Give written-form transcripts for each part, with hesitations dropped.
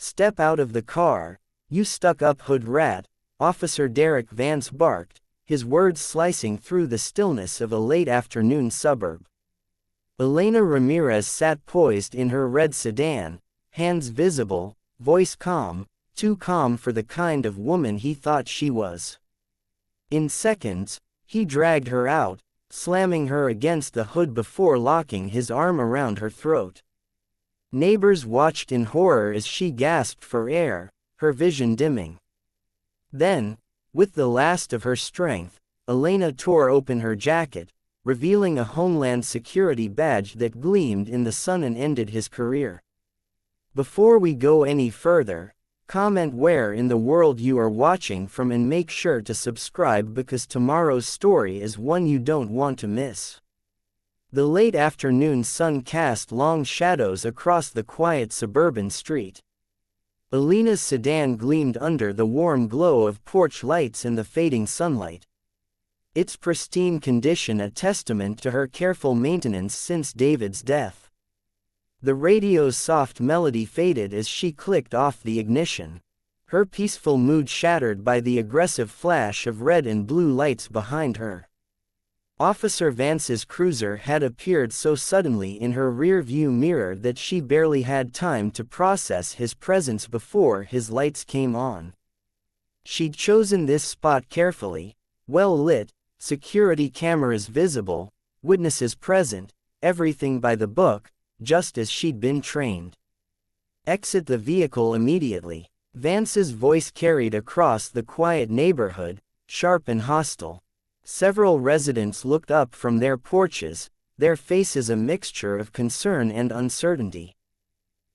"Step out of the car, you stuck-up hood rat," Officer Derek Vance barked, his words slicing through the stillness of a late-afternoon suburb. Elena Ramirez sat poised in her red sedan, hands visible, voice calm, too calm for the kind of woman he thought she was. In seconds, he dragged her out, slamming her against the hood before locking his arm around her throat. Neighbors watched in horror as she gasped for air, her vision dimming. Then, with the last of her strength, Elena tore open her jacket, revealing a Homeland Security badge that gleamed in the sun and ended his career. Before we go any further, comment where in the world you are watching from and make sure to subscribe because tomorrow's story is one you don't want to miss. The late afternoon sun cast long shadows across the quiet suburban street. Elena's sedan gleamed under the warm glow of porch lights and the fading sunlight. Its pristine condition a testament to her careful maintenance since David's death. The radio's soft melody faded as she clicked off the ignition, her peaceful mood shattered by the aggressive flash of red and blue lights behind her. Officer Vance's cruiser had appeared so suddenly in her rear-view mirror that she barely had time to process his presence before his lights came on. She'd chosen this spot carefully, well lit, security cameras visible, witnesses present, everything by the book, just as she'd been trained. "Exit the vehicle immediately," Vance's voice carried across the quiet neighborhood, sharp and hostile. Several residents looked up from their porches, their faces a mixture of concern and uncertainty.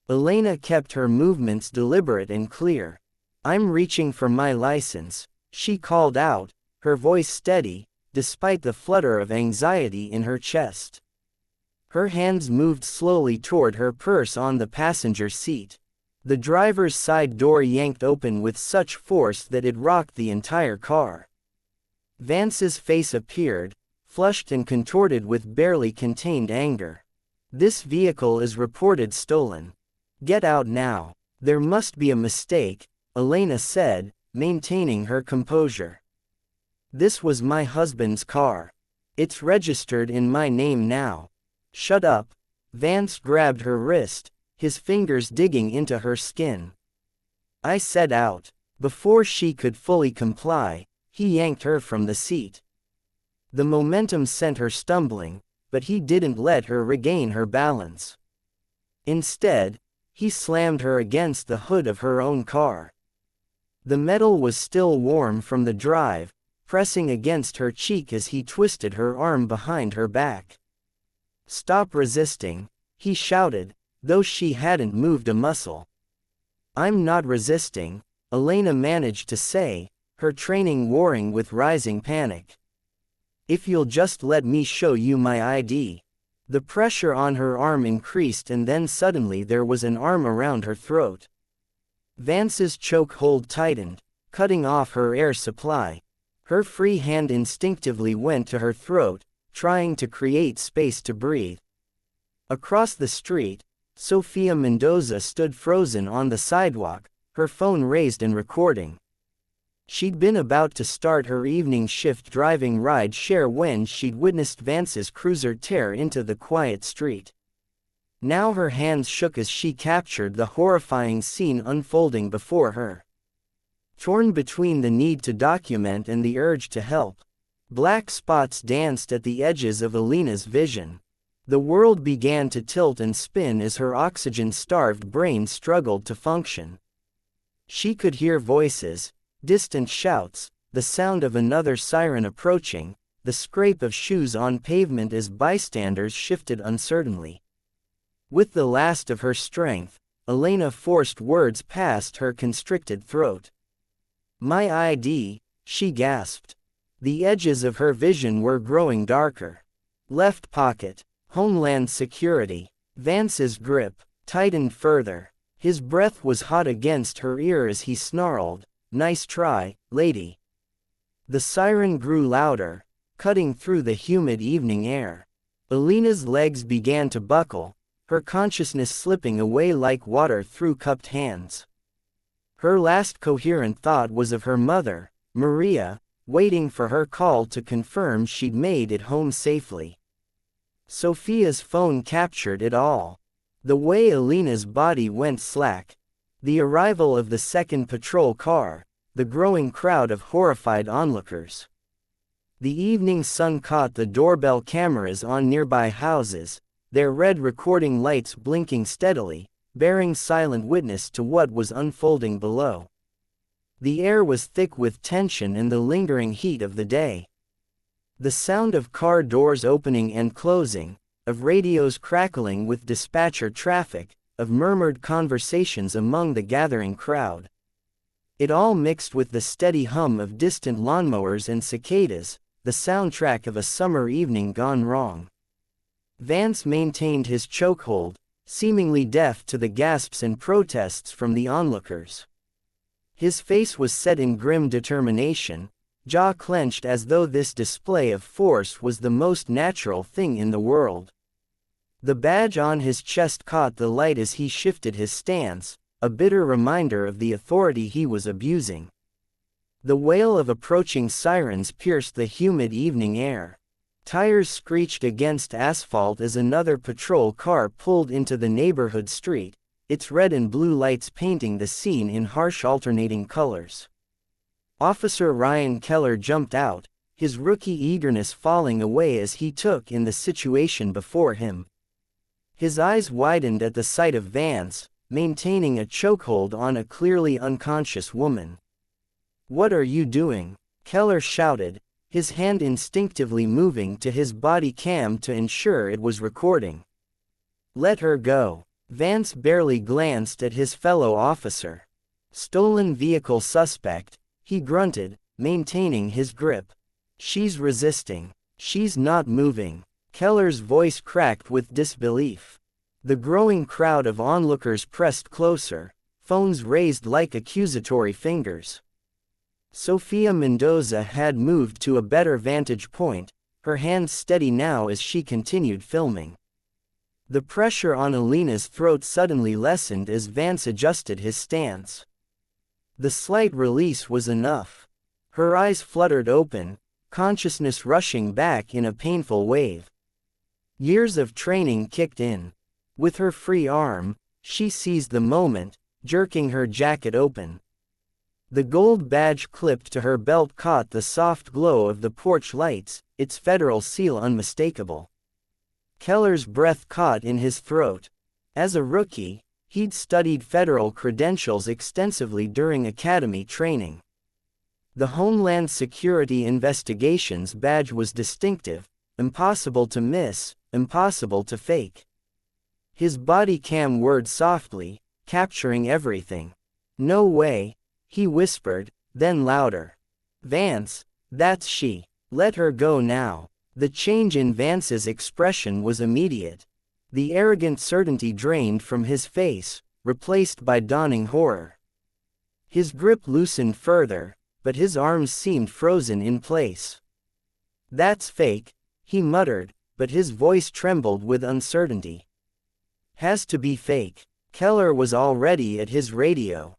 Elena kept her movements deliberate and clear. "I'm reaching for my license," she called out, her voice steady, despite the flutter of anxiety in her chest. Her hands moved slowly toward her purse on the passenger seat. The driver's side door yanked open with such force that it rocked the entire car. Vance's face appeared, flushed and contorted with barely contained anger. "This vehicle is reported stolen. Get out now." "There must be a mistake," Elena said, maintaining her composure. "This was my husband's car. It's registered in my name now." "Shut up." Vance grabbed her wrist, his fingers digging into her skin. "I said out." Before she could fully comply, he yanked her from the seat. The momentum sent her stumbling, but he didn't let her regain her balance. Instead, he slammed her against the hood of her own car. The metal was still warm from the drive, pressing against her cheek as he twisted her arm behind her back. "Stop resisting," he shouted, though she hadn't moved a muscle. "I'm not resisting," Elena managed to say, her training warring with rising panic. "If you'll just let me show you my ID." The pressure on her arm increased and then suddenly there was an arm around her throat. Vance's chokehold tightened, cutting off her air supply. Her free hand instinctively went to her throat, trying to create space to breathe. Across the street, Sofia Mendoza stood frozen on the sidewalk, her phone raised and recording. She'd been about to start her evening shift driving ride-share when she'd witnessed Vance's cruiser tear into the quiet street. Now her hands shook as she captured the horrifying scene unfolding before her. Torn between the need to document and the urge to help, black spots danced at the edges of Elena's vision. The world began to tilt and spin as her oxygen-starved brain struggled to function. She could hear voices, distant shouts, the sound of another siren approaching, the scrape of shoes on pavement as bystanders shifted uncertainly. With the last of her strength, Elena forced words past her constricted throat. "My ID," she gasped. The edges of her vision were growing darker. Left pocket, Homeland Security. Vance's grip tightened further. His breath was hot against her ear as he snarled, "Nice try, lady." The siren grew louder, cutting through the humid evening air. Elena's legs began to buckle, her consciousness slipping away like water through cupped hands. Her last coherent thought was of her mother, Maria, waiting for her call to confirm she'd made it home safely. Sophia's phone captured it all. The way Alina's body went slack. The arrival of the second patrol car. The growing crowd of horrified onlookers. The evening sun caught the doorbell cameras on nearby houses, their red recording lights blinking steadily, bearing silent witness to what was unfolding below. The air was thick with tension and the lingering heat of the day. The sound of car doors opening and closing, of radios crackling with dispatcher traffic, of murmured conversations among the gathering crowd. It all mixed with the steady hum of distant lawnmowers and cicadas, the soundtrack of a summer evening gone wrong. Vance maintained his chokehold, seemingly deaf to the gasps and protests from the onlookers. His face was set in grim determination, jaw clenched as though this display of force was the most natural thing in the world. The badge on his chest caught the light as he shifted his stance, a bitter reminder of the authority he was abusing. The wail of approaching sirens pierced the humid evening air. Tires screeched against asphalt as another patrol car pulled into the neighborhood street, its red and blue lights painting the scene in harsh alternating colors. Officer Ryan Keller jumped out, his rookie eagerness falling away as he took in the situation before him. His eyes widened at the sight of Vance, maintaining a chokehold on a clearly unconscious woman. "What are you doing?" Keller shouted, his hand instinctively moving to his body cam to ensure it was recording. "Let her go." Vance barely glanced at his fellow officer. "Stolen vehicle suspect," he grunted, maintaining his grip. "She's resisting. She's not moving." Keller's voice cracked with disbelief. The growing crowd of onlookers pressed closer, phones raised like accusatory fingers. Sophia Mendoza had moved to a better vantage point, her hands steady now as she continued filming. The pressure on Alina's throat suddenly lessened as Vance adjusted his stance. The slight release was enough. Her eyes fluttered open, consciousness rushing back in a painful wave. Years of training kicked in. With her free arm, she seized the moment, jerking her jacket open. The gold badge clipped to her belt caught the soft glow of the porch lights, its federal seal unmistakable. Keller's breath caught in his throat. As a rookie, he'd studied federal credentials extensively during academy training. The Homeland Security Investigations badge was distinctive, impossible to miss, impossible to fake. His body cam whirred softly, capturing everything. "No way," he whispered, then louder. "Vance, that's she. Let her go now." The change in Vance's expression was immediate. The arrogant certainty drained from his face, replaced by dawning horror. His grip loosened further, but his arms seemed frozen in place. "That's fake," he muttered, but his voice trembled with uncertainty. "Has to be fake." Keller was already at his radio.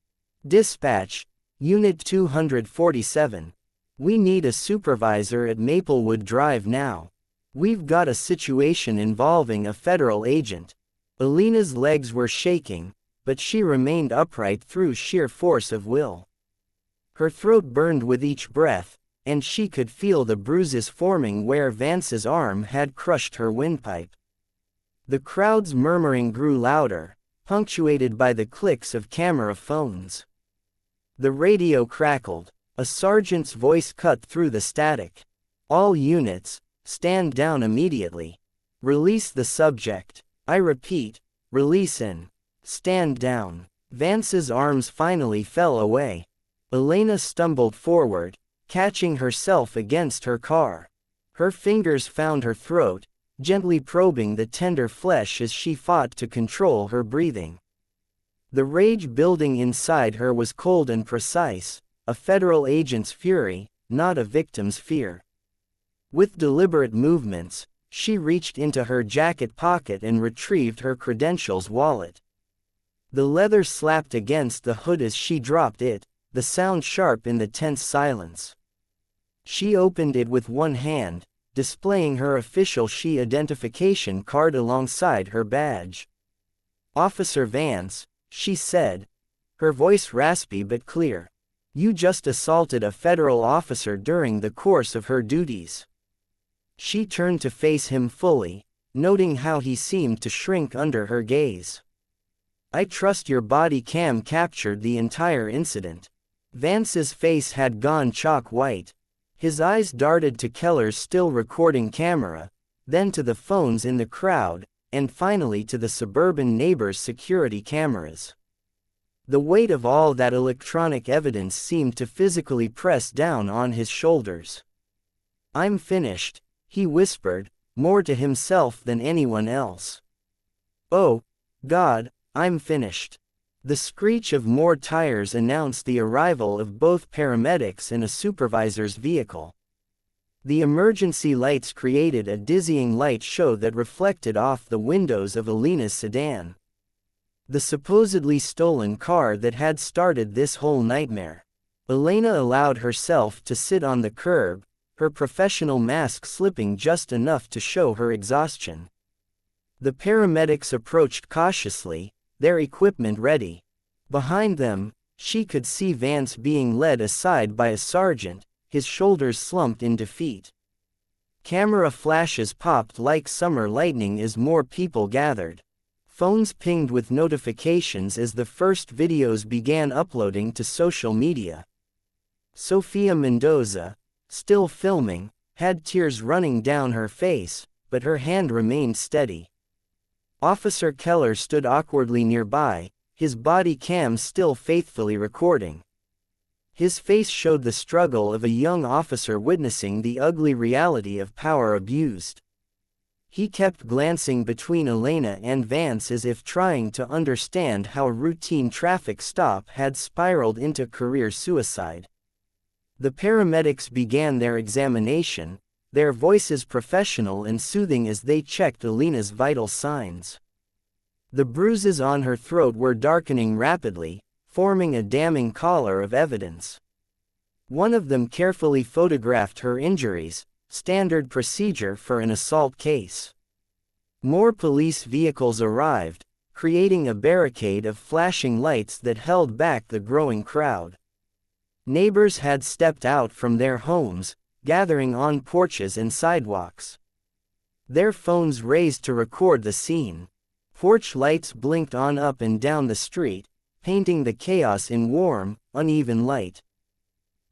"Dispatch, Unit 247. We need a supervisor at Maplewood Drive now. We've got a situation involving a federal agent." Alina's legs were shaking, but she remained upright through sheer force of will. Her throat burned with each breath, and she could feel the bruises forming where Vance's arm had crushed her windpipe. The crowd's murmuring grew louder, punctuated by the clicks of camera phones. The radio crackled. A sergeant's voice cut through the static. "All units, stand down immediately. Release the subject. I repeat, release and stand down." Vance's arms finally fell away. Elena stumbled forward, catching herself against her car. Her fingers found her throat, gently probing the tender flesh as she fought to control her breathing. The rage building inside her was cold and precise, a federal agent's fury, not a victim's fear. With deliberate movements, she reached into her jacket pocket and retrieved her credentials wallet. The leather slapped against the hood as she dropped it, the sound sharp in the tense silence. She opened it with one hand, displaying her official SHE identification card alongside her badge. "Officer Vance," she said, her voice raspy but clear. "You just assaulted a federal officer during the course of her duties." She turned to face him fully, noting how he seemed to shrink under her gaze. "I trust your body cam captured the entire incident." Vance's face had gone chalk white. His eyes darted to Keller's still recording camera, then to the phones in the crowd, and finally to the suburban neighbor's security cameras. The weight of all that electronic evidence seemed to physically press down on his shoulders. "I'm finished," he whispered, more to himself than anyone else. "Oh, God, I'm finished." The screech of more tires announced the arrival of both paramedics and a supervisor's vehicle. The emergency lights created a dizzying light show that reflected off the windows of Alina's sedan. The supposedly stolen car that had started this whole nightmare. Elena allowed herself to sit on the curb, her professional mask slipping just enough to show her exhaustion. The paramedics approached cautiously, their equipment ready. Behind them, she could see Vance being led aside by a sergeant, his shoulders slumped in defeat. Camera flashes popped like summer lightning as more people gathered. Phones pinged with notifications as the first videos began uploading to social media. Sofia Mendoza, still filming, had tears running down her face, but her hand remained steady. Officer Keller stood awkwardly nearby, his body cam still faithfully recording. His face showed the struggle of a young officer witnessing the ugly reality of power abused. He kept glancing between Elena and Vance as if trying to understand how a routine traffic stop had spiraled into career suicide. The paramedics began their examination, their voices professional and soothing as they checked Elena's vital signs. The bruises on her throat were darkening rapidly, forming a damning collar of evidence. One of them carefully photographed her injuries, standard procedure for an assault case. More police vehicles arrived, creating a barricade of flashing lights that held back the growing crowd. Neighbors had stepped out from their homes, gathering on porches and sidewalks. Their phones raised to record the scene. Porch lights blinked on up and down the street, painting the chaos in warm, uneven light.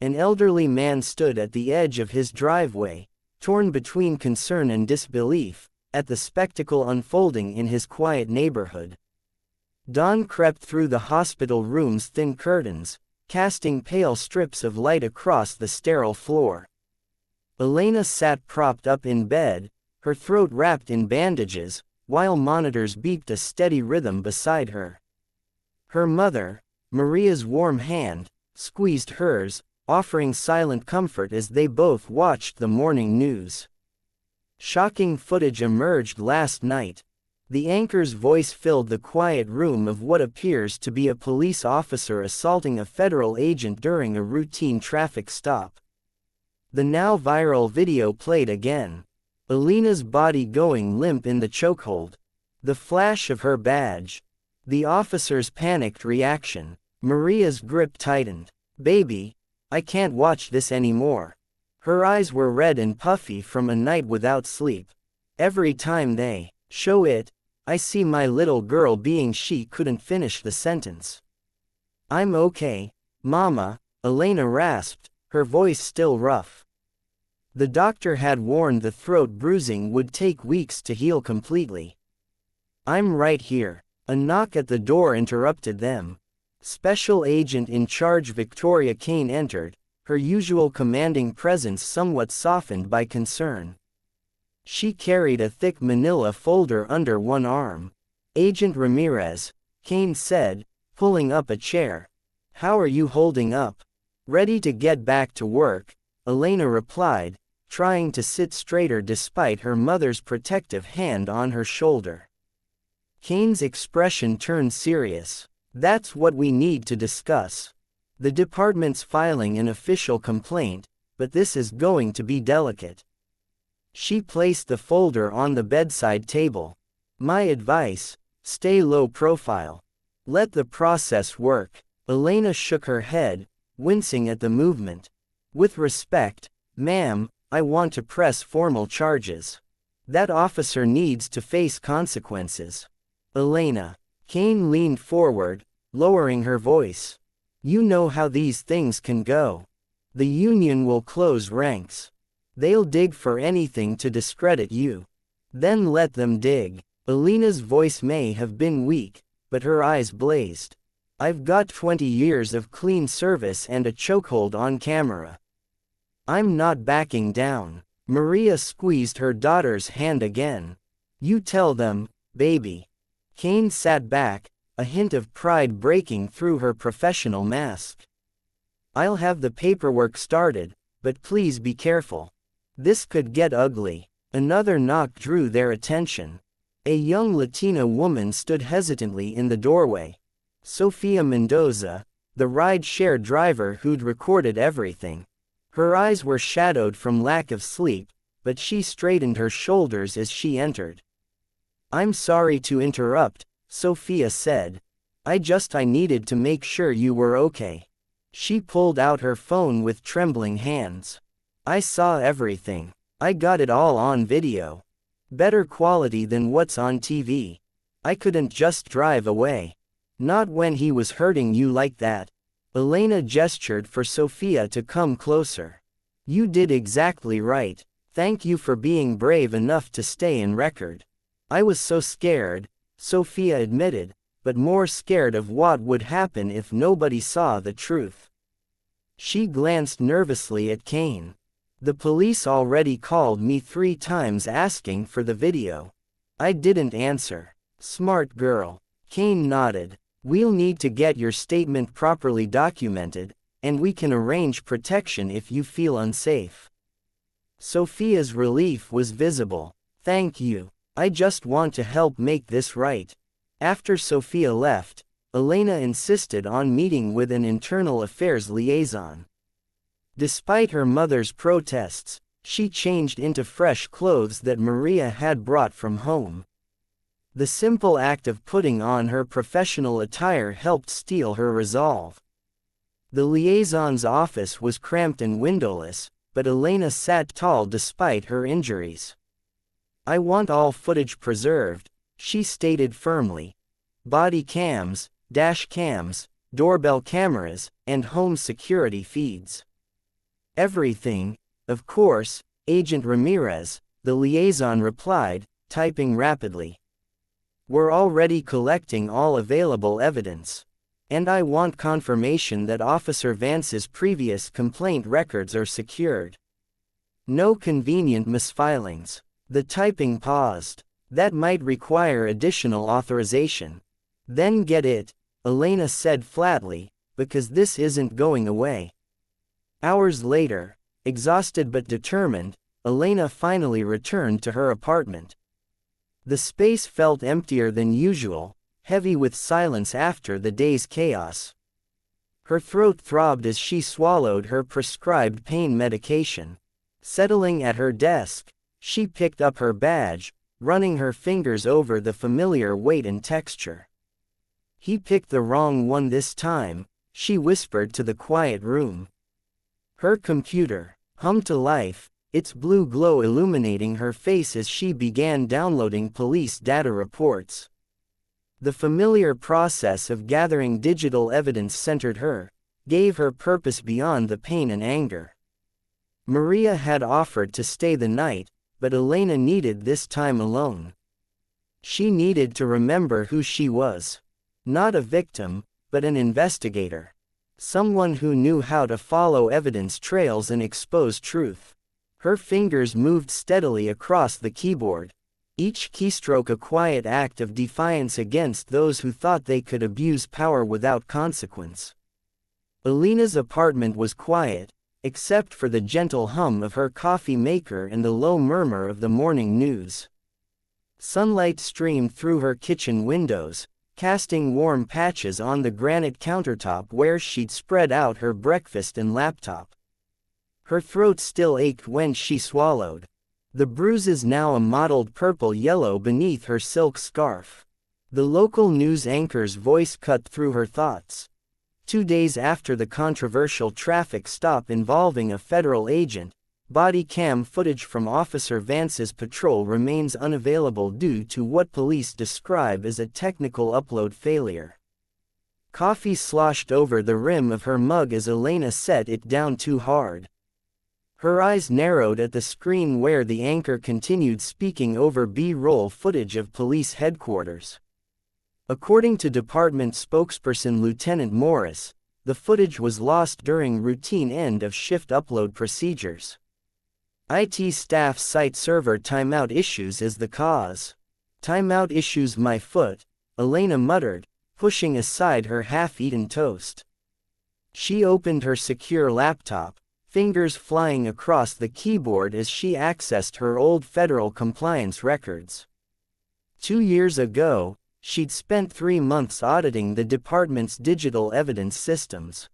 An elderly man stood at the edge of his driveway, torn between concern and disbelief, at the spectacle unfolding in his quiet neighborhood. Dawn crept through the hospital room's thin curtains, casting pale strips of light across the sterile floor. Elena sat propped up in bed, her throat wrapped in bandages, while monitors beeped a steady rhythm beside her. Her mother, Maria's warm hand, squeezed hers, offering silent comfort as they both watched the morning news. Shocking footage emerged last night. The anchor's voice filled the quiet room of what appears to be a police officer assaulting a federal agent during a routine traffic stop. The now viral video played again. Elena's body going limp in the chokehold. The flash of her badge. The officer's panicked reaction. Maria's grip tightened. "Baby, I can't watch this anymore." Her eyes were red and puffy from a night without sleep. "Every time they show it, I see my little girl being." She couldn't finish the sentence. "I'm okay, Mama," Elena rasped, her voice still rough. The doctor had warned the throat bruising would take weeks to heal completely. "I'm right here." A knock at the door interrupted them. Special Agent in Charge Victoria Kane entered, her usual commanding presence somewhat softened by concern. She carried a thick manila folder under one arm. "Agent Ramirez," Kane said, pulling up a chair. "How are you holding up?" "Ready to get back to work," Elena replied, trying to sit straighter despite her mother's protective hand on her shoulder. Kane's expression turned serious. That's what we need to discuss. The department's filing an official complaint, but this is going to be delicate. She placed the folder on the bedside table. My advice, stay low profile. Let the process work. Elena shook her head, wincing at the movement. With respect, ma'am, I want to press formal charges. That officer needs to face consequences. Elena. Kane leaned forward, lowering her voice. You know how these things can go. The union will close ranks. They'll dig for anything to discredit you. Then let them dig. Elena's voice may have been weak, but her eyes blazed. I've got 20 years of clean service and a chokehold on camera. I'm not backing down. Maria squeezed her daughter's hand again. You tell them, baby. Kane sat back, a hint of pride breaking through her professional mask. I'll have the paperwork started, but please be careful. This could get ugly. Another knock drew their attention. A young Latina woman stood hesitantly in the doorway. Sofia Mendoza, the ride-share driver who'd recorded everything. Her eyes were shadowed from lack of sleep, but she straightened her shoulders as she entered. I'm sorry to interrupt, Sofia said. I needed to make sure you were okay. She pulled out her phone with trembling hands. I saw everything. I got it all on video. Better quality than what's on TV. I couldn't just drive away. Not when he was hurting you like that. Elena gestured for Sofia to come closer. You did exactly right. Thank you for being brave enough to stay in record. I was so scared, Sofia admitted, but more scared of what would happen if nobody saw the truth. She glanced nervously at Kane. The police already called me 3 times asking for the video. I didn't answer. Smart girl. Kane nodded. We'll need to get your statement properly documented, and we can arrange protection if you feel unsafe. Sofia's relief was visible. Thank you. I just want to help make this right. After Sofia left, Elena insisted on meeting with an internal affairs liaison. Despite her mother's protests, she changed into fresh clothes that Maria had brought from home. The simple act of putting on her professional attire helped steel her resolve. The liaison's office was cramped and windowless, but Elena sat tall despite her injuries. I want all footage preserved, she stated firmly. Body cams, dash cams, doorbell cameras, and home security feeds. Everything, of course, Agent Ramirez, the liaison replied, typing rapidly. We're already collecting all available evidence. And I want confirmation that Officer Vance's previous complaint records are secured. No convenient misfilings. The typing paused. That might require additional authorization. Then get it, Elena said flatly, because this isn't going away. Hours later, exhausted but determined, Elena finally returned to her apartment. The space felt emptier than usual, heavy with silence after the day's chaos. Her throat throbbed as she swallowed her prescribed pain medication. Settling at her desk, she picked up her badge, running her fingers over the familiar weight and texture. He picked the wrong one this time, she whispered to the quiet room. Her computer hummed to life, its blue glow illuminating her face as she began downloading police data reports. The familiar process of gathering digital evidence centered her, gave her purpose beyond the pain and anger. Maria had offered to stay the night, but Elena needed this time alone. She needed to remember who she was. Not a victim, but an investigator. Someone who knew how to follow evidence trails and expose truth. Her fingers moved steadily across the keyboard. Each keystroke a quiet act of defiance against those who thought they could abuse power without consequence. Elena's apartment was quiet, except for the gentle hum of her coffee maker and the low murmur of the morning news. Sunlight streamed through her kitchen windows, casting warm patches on the granite countertop where she'd spread out her breakfast and laptop. Her throat still ached when she swallowed. The bruises now a mottled purple-yellow beneath her silk scarf. The local news anchor's voice cut through her thoughts. 2 days after the controversial traffic stop involving a federal agent, body cam footage from Officer Vance's patrol remains unavailable due to what police describe as a technical upload failure. Coffee sloshed over the rim of her mug as Elena set it down too hard. Her eyes narrowed at the screen where the anchor continued speaking over B-roll footage of police headquarters. According to department spokesperson Lieutenant Morris, the footage was lost during routine end-of-shift upload procedures. IT staff cite server timeout issues as the cause. "Timeout issues my foot," Elena muttered, pushing aside her half-eaten toast. She opened her secure laptop, fingers flying across the keyboard as she accessed her old federal compliance records. 2 years ago, she'd spent 3 months auditing the department's digital evidence systems.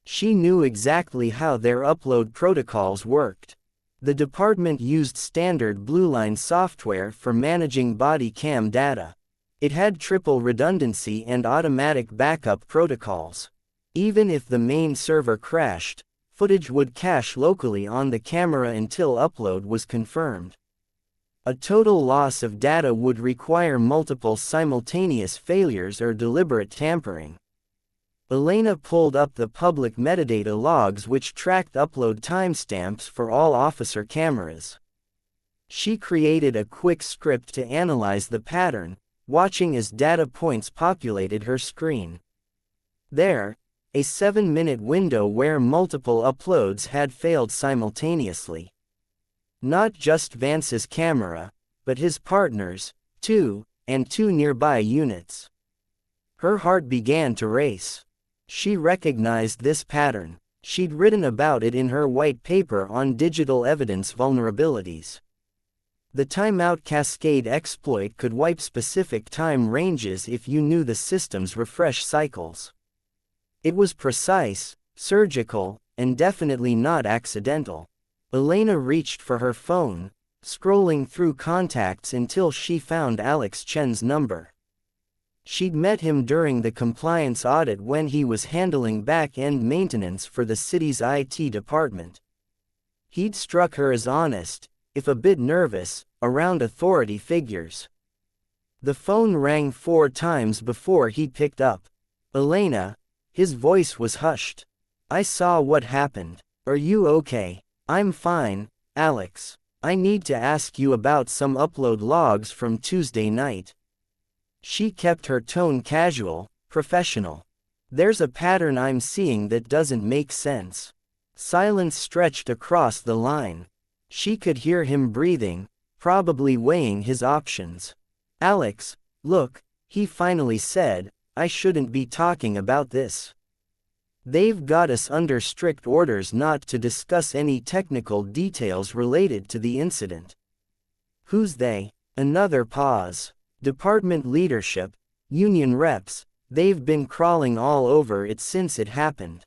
She knew exactly how their upload protocols worked. The department used standard Blueline software for managing body cam data. It had triple redundancy and automatic backup protocols. Even if the main server crashed, footage would cache locally on the camera until upload was confirmed. A total loss of data would require multiple simultaneous failures or deliberate tampering. Elena pulled up the public metadata logs which tracked upload timestamps for all officer cameras. She created a quick script to analyze the pattern, watching as data points populated her screen. There, a 7-minute window where multiple uploads had failed simultaneously. Not just Vance's camera, but his partner's, too, and 2 nearby units. Her heart began to race. She recognized this pattern. She'd written about it in her white paper on digital evidence vulnerabilities. The timeout cascade exploit could wipe specific time ranges if you knew the system's refresh cycles. It was precise, surgical, and definitely not accidental. Elena reached for her phone, scrolling through contacts until she found Alex Chen's number. She'd met him during the compliance audit when he was handling back-end maintenance for the city's IT department. He'd struck her as honest, if a bit nervous, around authority figures. The phone rang 4 times before he picked up. "Elena," his voice was hushed. "I saw what happened. Are you okay?" "I'm fine, Alex. I need to ask you about some upload logs from Tuesday night." She kept her tone casual, professional. "There's a pattern I'm seeing that doesn't make sense." Silence stretched across the line. She could hear him breathing, probably weighing his options. "Alex, look," he finally said, "I shouldn't be talking about this. They've got us under strict orders not to discuss any technical details related to the incident." "Who's they?" Another pause. "Department leadership, union reps, they've been crawling all over it since it happened."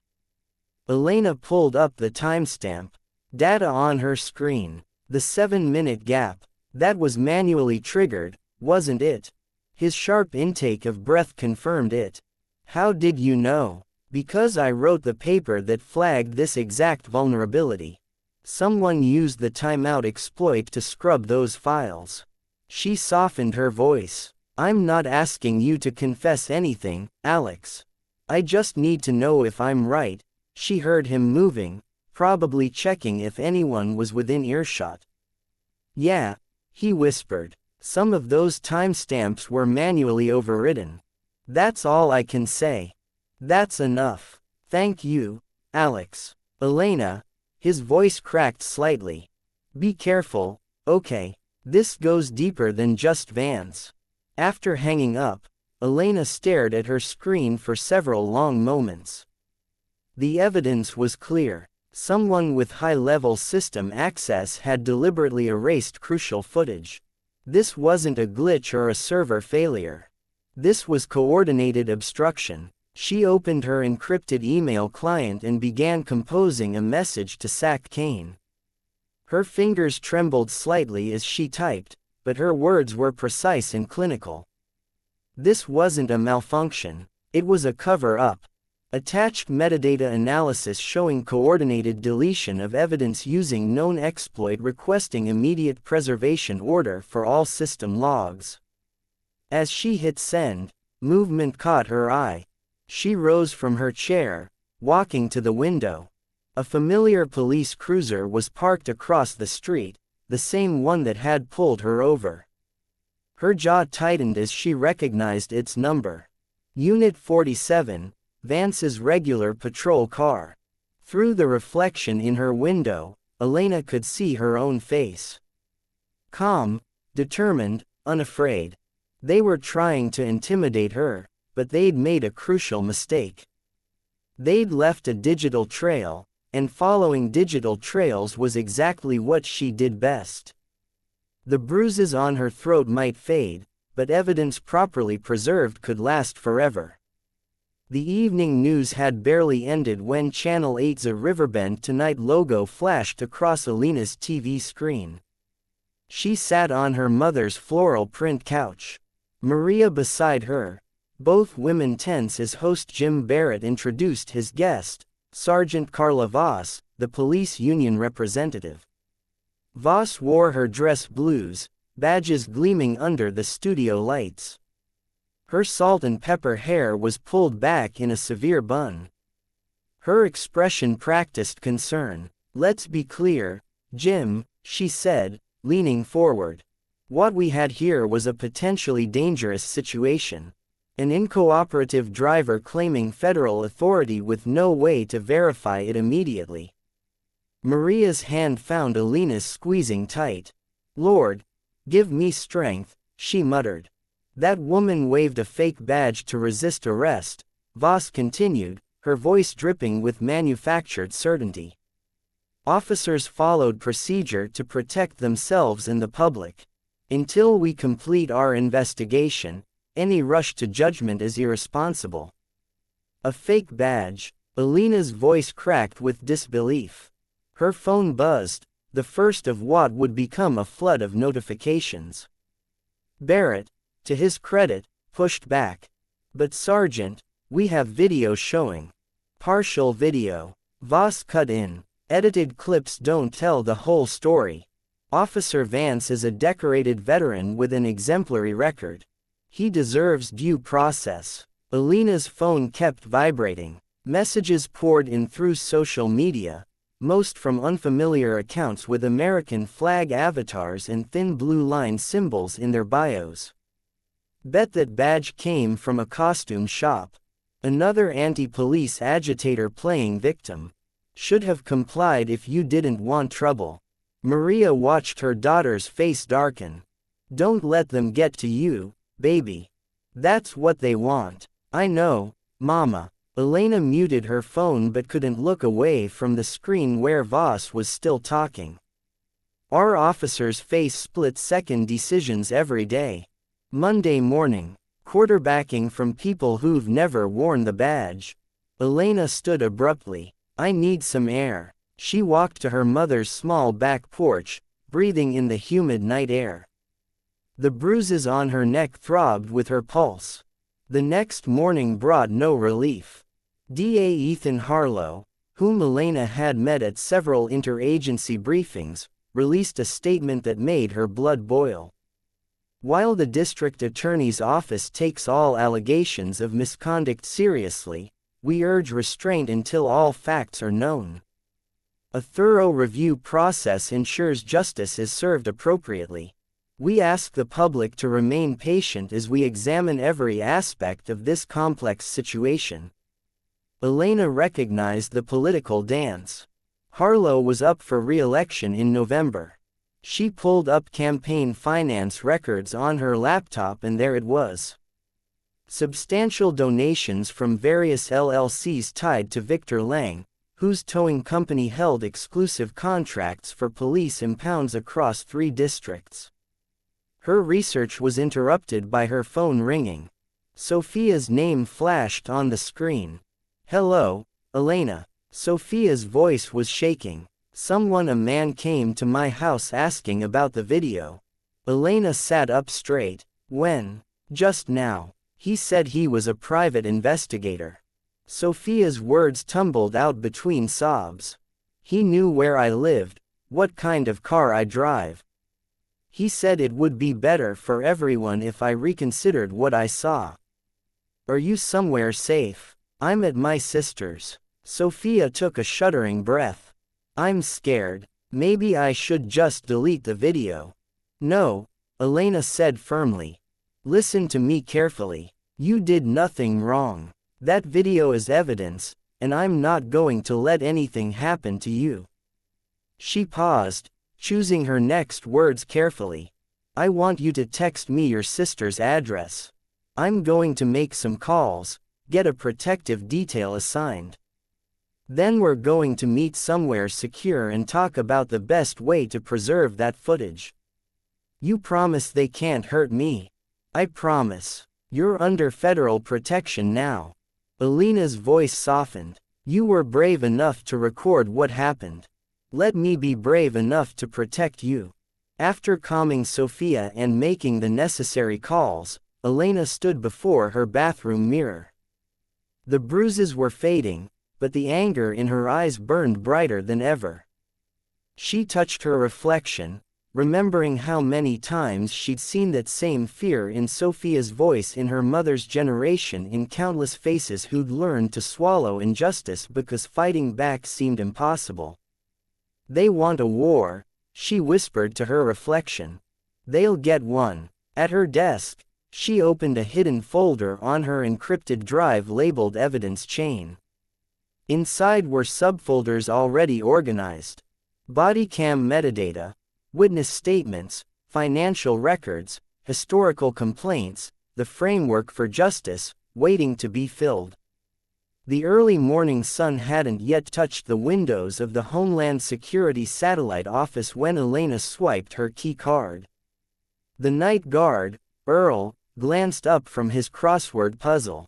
Elena pulled up the timestamp. Data on her screen. The 7-minute gap. That was manually triggered, wasn't it? His sharp intake of breath confirmed it. "How did you know?" "Because I wrote the paper that flagged this exact vulnerability. Someone used the timeout exploit to scrub those files." She softened her voice. "I'm not asking you to confess anything, Alex. I just need to know if I'm right." She heard him moving, probably checking if anyone was within earshot. "Yeah," he whispered. "Some of those timestamps were manually overridden. That's all I can say." "That's enough. Thank you, Alex." "Elena," his voice cracked slightly. "Be careful, okay? This goes deeper than just Vance." After hanging up, Elena stared at her screen for several long moments. The evidence was clear. Someone with high-level system access had deliberately erased crucial footage. This wasn't a glitch or a server failure. This was coordinated obstruction. She opened her encrypted email client and began composing a message to sack Kane. Her fingers trembled slightly as she typed, but her words were precise and clinical. This wasn't a malfunction. It was a cover-up. Attached metadata analysis showing coordinated deletion of evidence using known exploit requesting immediate preservation order for all system logs. As she hit send, movement caught her eye. She rose from her chair, walking to the window. A familiar police cruiser was parked across the street, the same one that had pulled her over. Her jaw tightened as she recognized its number. Unit 47, Vance's regular patrol car. Through the reflection in her window, Elena could see her own face. Calm, determined, unafraid. They were trying to intimidate her, but they'd made a crucial mistake. They'd left a digital trail, and following digital trails was exactly what she did best. The bruises on her throat might fade, but evidence properly preserved could last forever. The evening news had barely ended when Channel 8's A Riverbend Tonight logo flashed across Elena's TV screen. She sat on her mother's floral print couch. Maria beside her, both women tense as host Jim Barrett introduced his guest, Sergeant Carla Voss, the police union representative. Voss wore her dress blues, badges gleaming under the studio lights. Her salt and pepper hair was pulled back in a severe bun. Her expression practiced concern. "Let's be clear, Jim," she said, leaning forward. "What we had here was a potentially dangerous situation. An incooperative driver claiming federal authority with no way to verify it immediately." Maria's hand found Elena's squeezing tight. "Lord, give me strength," she muttered. "That woman waved a fake badge to resist arrest," Voss continued, her voice dripping with manufactured certainty. "Officers followed procedure to protect themselves and the public. Until we complete our investigation, any rush to judgment is irresponsible." A fake badge, Elena's voice cracked with disbelief. Her phone buzzed, the first of what would become a flood of notifications. Barrett, to his credit, pushed back. "But Sergeant, we have video showing." "Partial video," Voss cut in. "Edited clips don't tell the whole story. Officer Vance is a decorated veteran with an exemplary record. He deserves due process." Elena's phone kept vibrating. Messages poured in through social media, most from unfamiliar accounts with American flag avatars and thin blue line symbols in their bios. "Bet that badge came from a costume shop. Another anti-police agitator playing victim. Should have complied if you didn't want trouble." Maria watched her daughter's face darken. "Don't let them get to you, baby. That's what they want." "I know, Mama." Elena muted her phone but couldn't look away from the screen where Voss was still talking. "Our officers face split-second decisions every day. Monday morning, quarterbacking from people who've never worn the badge." Elena stood abruptly. "I need some air." She walked to her mother's small back porch, breathing in the humid night air. The bruises on her neck throbbed with her pulse. The next morning brought no relief. DA Ethan Harlow, whom Elena had met at several interagency briefings, released a statement that made her blood boil. "While the district attorney's office takes all allegations of misconduct seriously, we urge restraint until all facts are known. A thorough review process ensures justice is served appropriately. We ask the public to remain patient as we examine every aspect of this complex situation." Elena recognized the political dance. Harlow was up for re-election in November. She pulled up campaign finance records on her laptop and there it was. Substantial donations from various LLCs tied to Victor Lang, whose towing company held exclusive contracts for police impounds across 3 districts. Her research was interrupted by her phone ringing. Sophia's name flashed on the screen. "Hello, Elena." Sophia's voice was shaking. A man came to my house asking about the video." Elena sat up straight. "When?" "Just now. He said he was a private investigator." Sophia's words tumbled out between sobs. "He knew where I lived, what kind of car I drive. He said it would be better for everyone if I reconsidered what I saw." "Are you somewhere safe?" "I'm at my sister's." Sophia took a shuddering breath. "I'm scared. Maybe I should just delete the video." "No," Elena said firmly. "Listen to me carefully. You did nothing wrong. That video is evidence, and I'm not going to let anything happen to you." She paused, choosing her next words carefully. "I want you to text me your sister's address. I'm going to make some calls, get a protective detail assigned. Then we're going to meet somewhere secure and talk about the best way to preserve that footage. You promise they can't hurt me?" "I promise. You're under federal protection now." Elena's voice softened. "You were brave enough to record what happened. Let me be brave enough to protect you." After calming Sophia and making the necessary calls, Elena stood before her bathroom mirror. The bruises were fading, but the anger in her eyes burned brighter than ever. She touched her reflection, remembering how many times she'd seen that same fear in Sophia's voice in her mother's generation, in countless faces who'd learned to swallow injustice because fighting back seemed impossible. "They want a war," she whispered to her reflection. "They'll get one." At her desk, she opened a hidden folder on her encrypted drive labeled Evidence Chain. Inside were subfolders already organized. Body cam metadata, witness statements, financial records, historical complaints, the framework for justice, waiting to be filled. The early morning sun hadn't yet touched the windows of the Homeland Security satellite office when Elena swiped her key card. The night guard, Earl, glanced up from his crossword puzzle.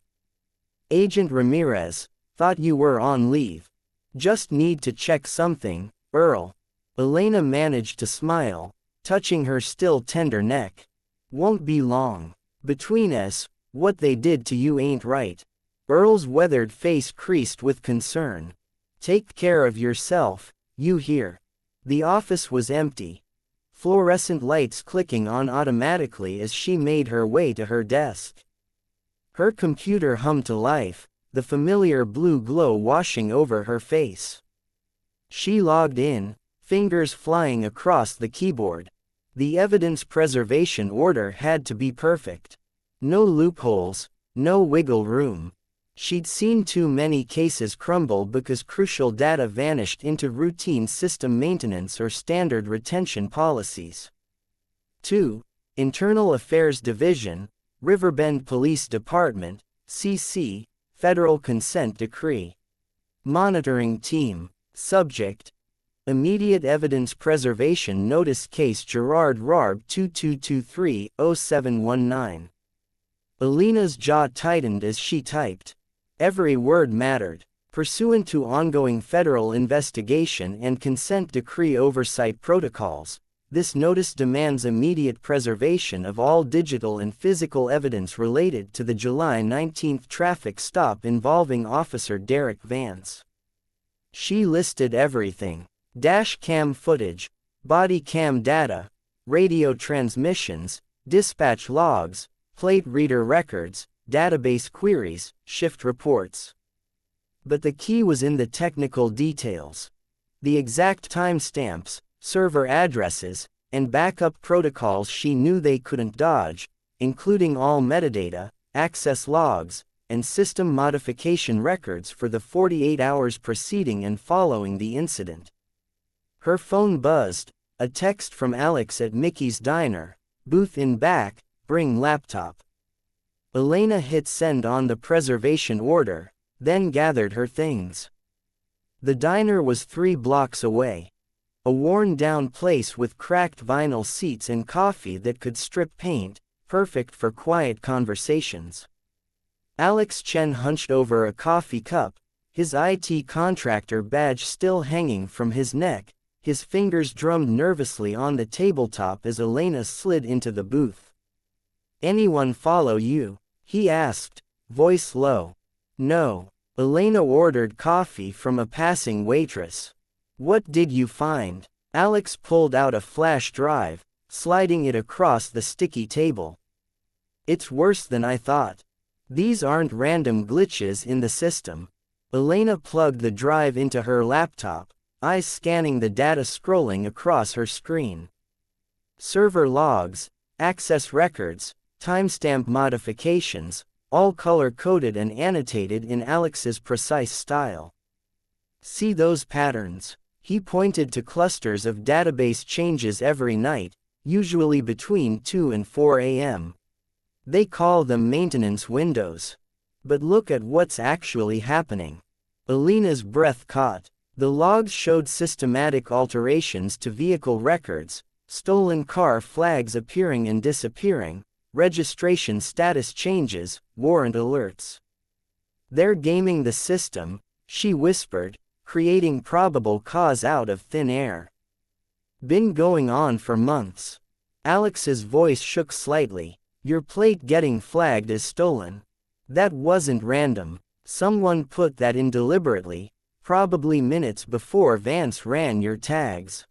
"Agent Ramirez, thought you were on leave. Just need to check something, Earl." Elena managed to smile, touching her still tender neck. "Won't be long. Between us, what they did to you ain't right." Earl's weathered face creased with concern. "Take care of yourself, you hear?" The office was empty. Fluorescent lights clicking on automatically as she made her way to her desk. Her computer hummed to life, the familiar blue glow washing over her face. She logged in, fingers flying across the keyboard. The evidence preservation order had to be perfect. No loopholes, no wiggle room. She'd seen too many cases crumble because crucial data vanished into routine system maintenance or standard retention policies. 2. Internal Affairs Division, Riverbend Police Department, CC, Federal Consent Decree. Monitoring Team. Subject: Immediate Evidence Preservation Notice Case Gerard Rarb 2223-0719. Elena's jaw tightened as she typed. Every word mattered. Pursuant to ongoing federal investigation and consent decree oversight protocols, this notice demands immediate preservation of all digital and physical evidence related to the July 19 traffic stop involving Officer Derek Vance. She listed everything: dash cam footage, body cam data, radio transmissions, dispatch logs, plate reader records, database queries, shift reports. But the key was in the technical details. The exact timestamps, server addresses, and backup protocols she knew they couldn't dodge, including all metadata, access logs, and system modification records for the 48 hours preceding and following the incident. Her phone buzzed, a text from Alex at Mickey's Diner, "Booth in back, bring laptop." Elena hit send on the preservation order, then gathered her things. The diner was 3 blocks away. A worn-down place with cracked vinyl seats and coffee that could strip paint, perfect for quiet conversations. Alex Chen hunched over a coffee cup, his IT contractor badge still hanging from his neck. His fingers drummed nervously on the tabletop as Elena slid into the booth. "Anyone follow you?" he asked, voice low. "No." Elena ordered coffee from a passing waitress. "What did you find?" Alex pulled out a flash drive, sliding it across the sticky table. "It's worse than I thought. These aren't random glitches in the system." Elena plugged the drive into her laptop, eyes scanning the data scrolling across her screen. Server logs, access records, timestamp modifications, all color-coded and annotated in Alex's precise style. "See those patterns?" He pointed to clusters of database changes every night, usually between 2 and 4 a.m. They call them maintenance windows. But look at what's actually happening. Elena's breath caught. The logs showed systematic alterations to vehicle records, stolen car flags appearing and disappearing, registration status changes, warrant alerts. "They're gaming the system," she whispered, "creating probable cause out of thin air. Been going on for months." Alex's voice shook slightly. "Your plate getting flagged as stolen. That wasn't random. Someone put that in deliberately, probably minutes before Vance ran your tags."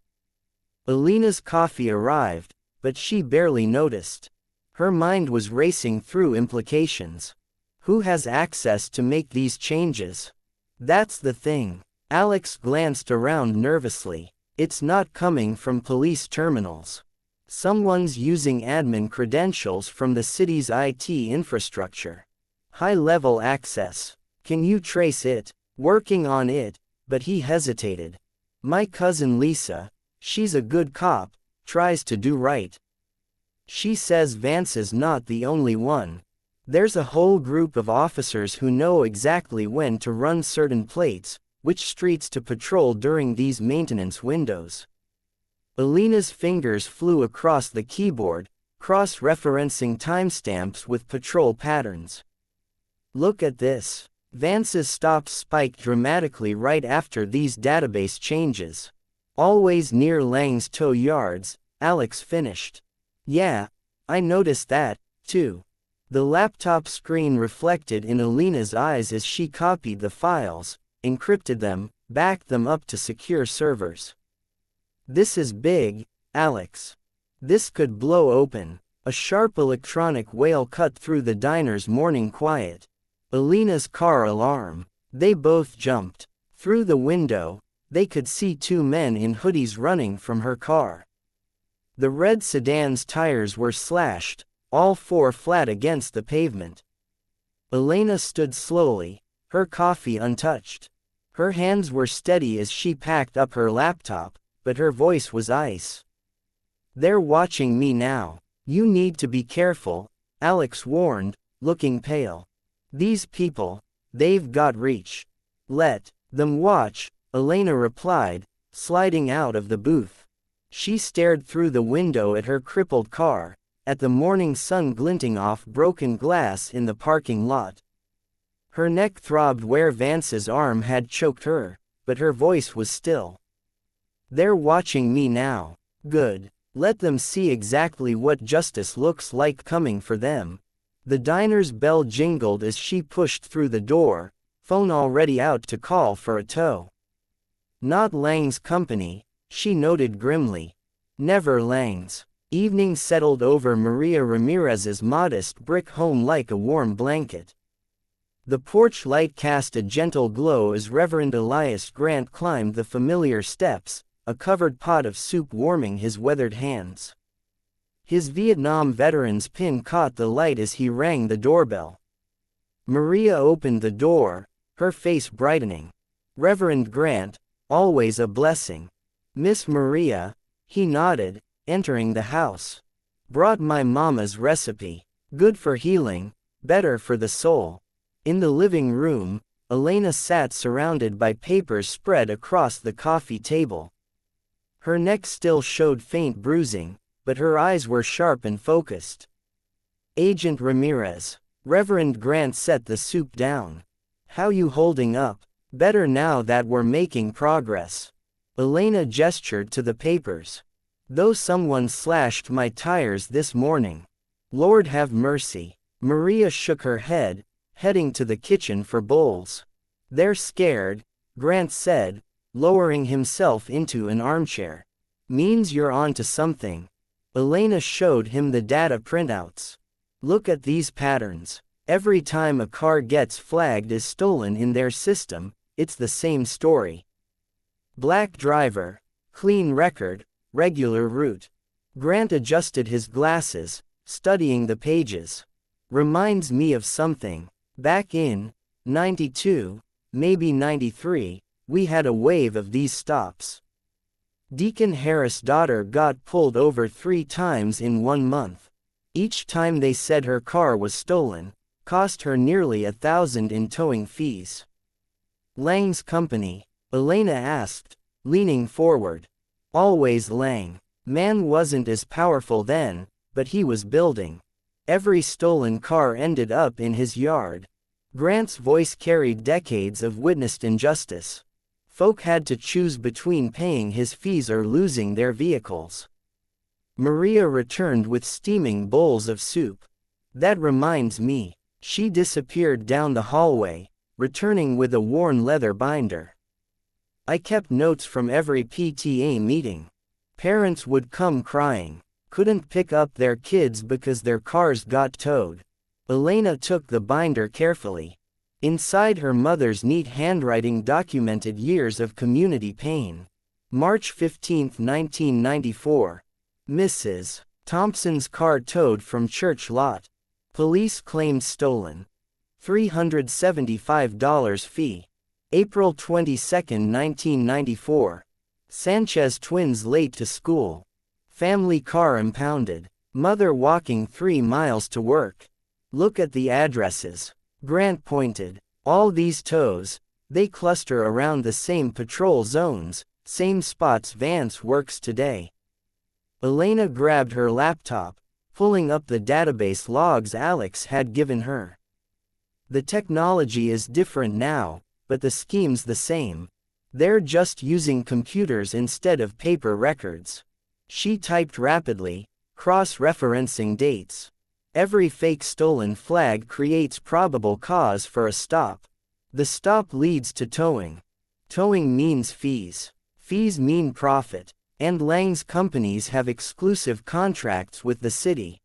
Elena's coffee arrived, but she barely noticed. Her mind was racing through implications. Who has access to make these changes? That's the thing. Alex glanced around nervously. It's not coming from police terminals. Someone's using admin credentials from the city's IT infrastructure. High-level access. Can you trace it? Working on it, but he hesitated. My cousin Lisa, she's a good cop, tries to do right. She says Vance is not the only one. There's a whole group of officers who know exactly when to run certain plates, which streets to patrol during these maintenance windows. Elena's fingers flew across the keyboard, cross-referencing timestamps with patrol patterns. Look at this. Vance's stops spiked dramatically right after these database changes. Always near Lang's tow yards, Alex finished. Yeah, I noticed that, too. The laptop screen reflected in Elena's eyes as she copied the files, encrypted them, backed them up to secure servers. This is big, Alex. This could blow open. A sharp electronic wail cut through the diner's morning quiet. Elena's car alarm. They both jumped. Through the window, they could see two men in hoodies running from her car. The red sedan's tires were slashed, all four flat against the pavement. Elena stood slowly, her coffee untouched. Her hands were steady as she packed up her laptop, but her voice was ice. "They're watching me now. You need to be careful," Alex warned, looking pale. "These people, they've got reach. Let them watch," Elena replied, sliding out of the booth. She stared through the window at her crippled car, at the morning sun glinting off broken glass in the parking lot. Her neck throbbed where Vance's arm had choked her, but her voice was still. "They're watching me now. Good. Let them see exactly what justice looks like coming for them." The diner's bell jingled as she pushed through the door, phone already out to call for a tow. "Not Lang's company," she noted grimly. "Never Lang's." Evening settled over Maria Ramirez's modest brick home like a warm blanket. The porch light cast a gentle glow as Reverend Elias Grant climbed the familiar steps, a covered pot of soup warming his weathered hands. His Vietnam veteran's pin caught the light as he rang the doorbell. Maria opened the door, her face brightening. "Reverend Grant, always a blessing." "Miss Maria," he nodded, entering the house. "Brought my mama's recipe. Good for healing, better for the soul." In the living room, Elena sat surrounded by papers spread across the coffee table. Her neck still showed faint bruising, but her eyes were sharp and focused. "Agent Ramirez, Reverend Grant set the soup down. How you holding up? Better now that we're making progress. Elena gestured to the papers. Though someone slashed my tires this morning. Lord have mercy. Maria shook her head, heading to the kitchen for bowls. They're scared, Grant said, lowering himself into an armchair. Means you're on to something. Elena showed him the data printouts. Look at these patterns. Every time a car gets flagged as stolen in their system, it's the same story. Black driver, clean record, regular route. Grant adjusted his glasses, studying the pages. Reminds me of something. Back in 92, maybe 93, we had a wave of these stops. Deacon Harris' daughter got pulled over 3 times in 1 month. Each time they said her car was stolen, cost her nearly $1,000 in towing fees. Lang's company? Elena asked, leaning forward. Always Lang. Man wasn't as powerful then, but he was building. Every stolen car ended up in his yard. Grant's voice carried decades of witnessed injustice. Folk had to choose between paying his fees or losing their vehicles. Maria returned with steaming bowls of soup. That reminds me. She disappeared down the hallway, returning with a worn leather binder. I kept notes from every PTA meeting. Parents would come crying. Couldn't pick up their kids because their cars got towed. Elena took the binder carefully. Inside, her mother's neat handwriting documented years of community pain. March 15, 1994. Mrs. Thompson's car towed from church lot. Police claimed stolen. $375 fee. April 22, 1994. Sanchez twins late to school. Family car impounded. Mother walking 3 miles to work. Look at the addresses. Grant pointed. All these tows, they cluster around the same patrol zones, same spots Vance works today. Elena grabbed her laptop, pulling up the database logs Alex had given her. The technology is different now, but the scheme's the same. They're just using computers instead of paper records. She typed rapidly, cross-referencing dates. Every fake stolen flag creates probable cause for a stop. The stop leads to towing. Towing means fees. Fees mean profit. And Lang's companies have exclusive contracts with the city.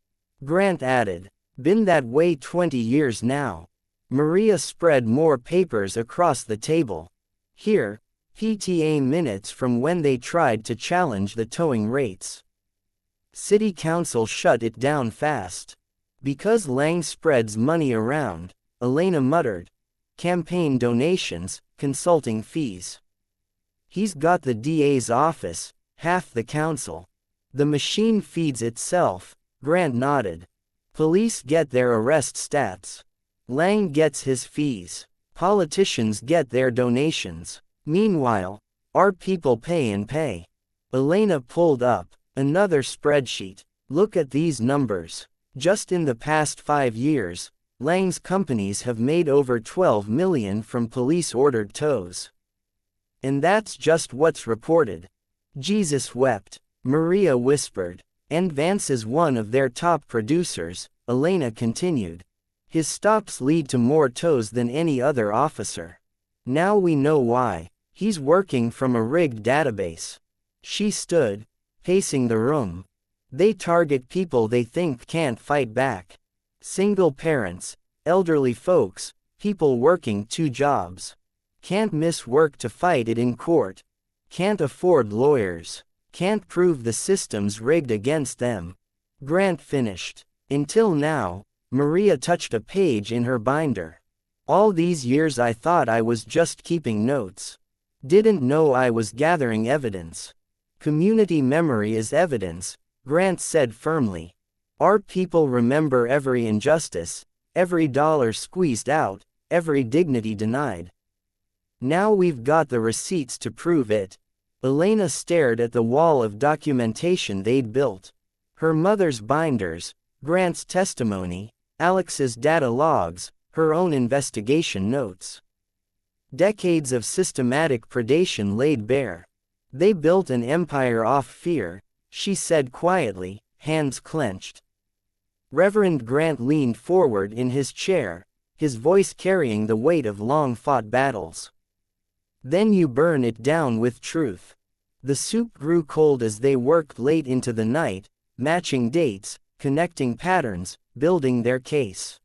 Grant added. Been that way 20 years now. Maria spread more papers across the table. Here, PTA minutes from when they tried to challenge the towing rates. City Council shut it down fast. Because Lang spreads money around, Elena muttered. Campaign donations, consulting fees. He's got the DA's office, half the council. The machine feeds itself, Grant nodded. Police get their arrest stats. Lang gets his fees. Politicians get their donations. Meanwhile, our people pay and pay. Elena pulled up another spreadsheet. Look at these numbers. Just in the past 5 years, Lang's companies have made over $12 million from police-ordered tows. And that's just what's reported. Jesus wept. Maria whispered. And Vance is one of their top producers, Elena continued. His stops lead to more tows than any other officer. Now we know why. He's working from a rigged database. She stood, pacing the room. They target people they think can't fight back. Single parents, elderly folks, people working 2 jobs. Can't miss work to fight it in court. Can't afford lawyers. Can't prove the system's rigged against them. Grant finished. Until now, Maria touched a page in her binder. All these years I thought I was just keeping notes. Didn't know I was gathering evidence. Community memory is evidence, Grant said firmly. Our people remember every injustice, every dollar squeezed out, every dignity denied. Now we've got the receipts to prove it. Elena stared at the wall of documentation they'd built. Her mother's binders, Grant's testimony, Alex's data logs, her own investigation notes. Decades of systematic predation laid bare. They built an empire off fear, she said quietly, hands clenched. Reverend Grant leaned forward in his chair, his voice carrying the weight of long-fought battles. Then you burn it down with truth. The soup grew cold as they worked late into the night, matching dates, connecting patterns, building their case.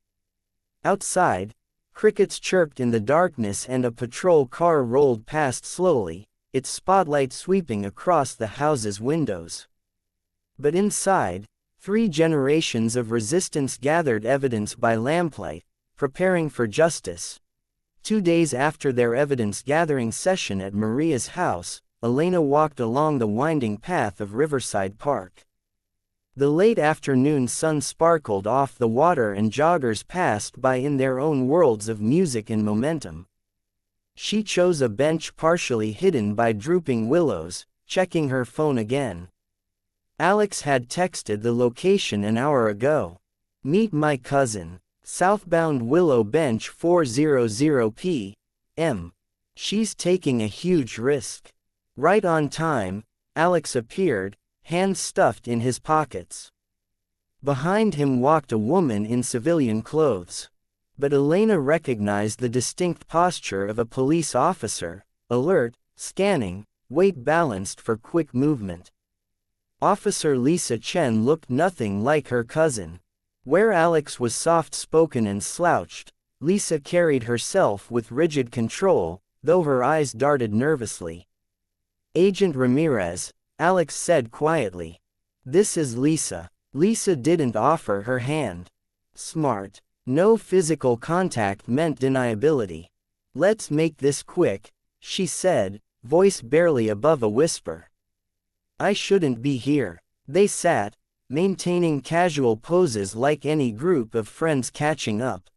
Outside, crickets chirped in the darkness and a patrol car rolled past slowly, its spotlight sweeping across the house's windows. But inside, 3 generations of resistance gathered evidence by lamplight, preparing for justice. 2 days after their evidence-gathering session at Maria's house, Elena walked along the winding path of Riverside Park. The late afternoon sun sparkled off the water and joggers passed by in their own worlds of music and momentum. She chose a bench partially hidden by drooping willows, checking her phone again. Alex had texted the location an hour ago. Meet my cousin. Southbound Willow Bench 400 p.m. She's taking a huge risk. Right on time, Alex appeared, hands stuffed in his pockets. Behind him walked a woman in civilian clothes. But Elena recognized the distinct posture of a police officer, alert, scanning, weight balanced for quick movement. Officer Lisa Chen looked nothing like her cousin. Where Alex was soft-spoken and slouched, Lisa carried herself with rigid control, though her eyes darted nervously. Agent Ramirez, Alex said quietly. This is Lisa. Lisa didn't offer her hand. Smart. No physical contact meant deniability. Let's make this quick, she said, voice barely above a whisper. I shouldn't be here. They sat, maintaining casual poses like any group of friends catching up.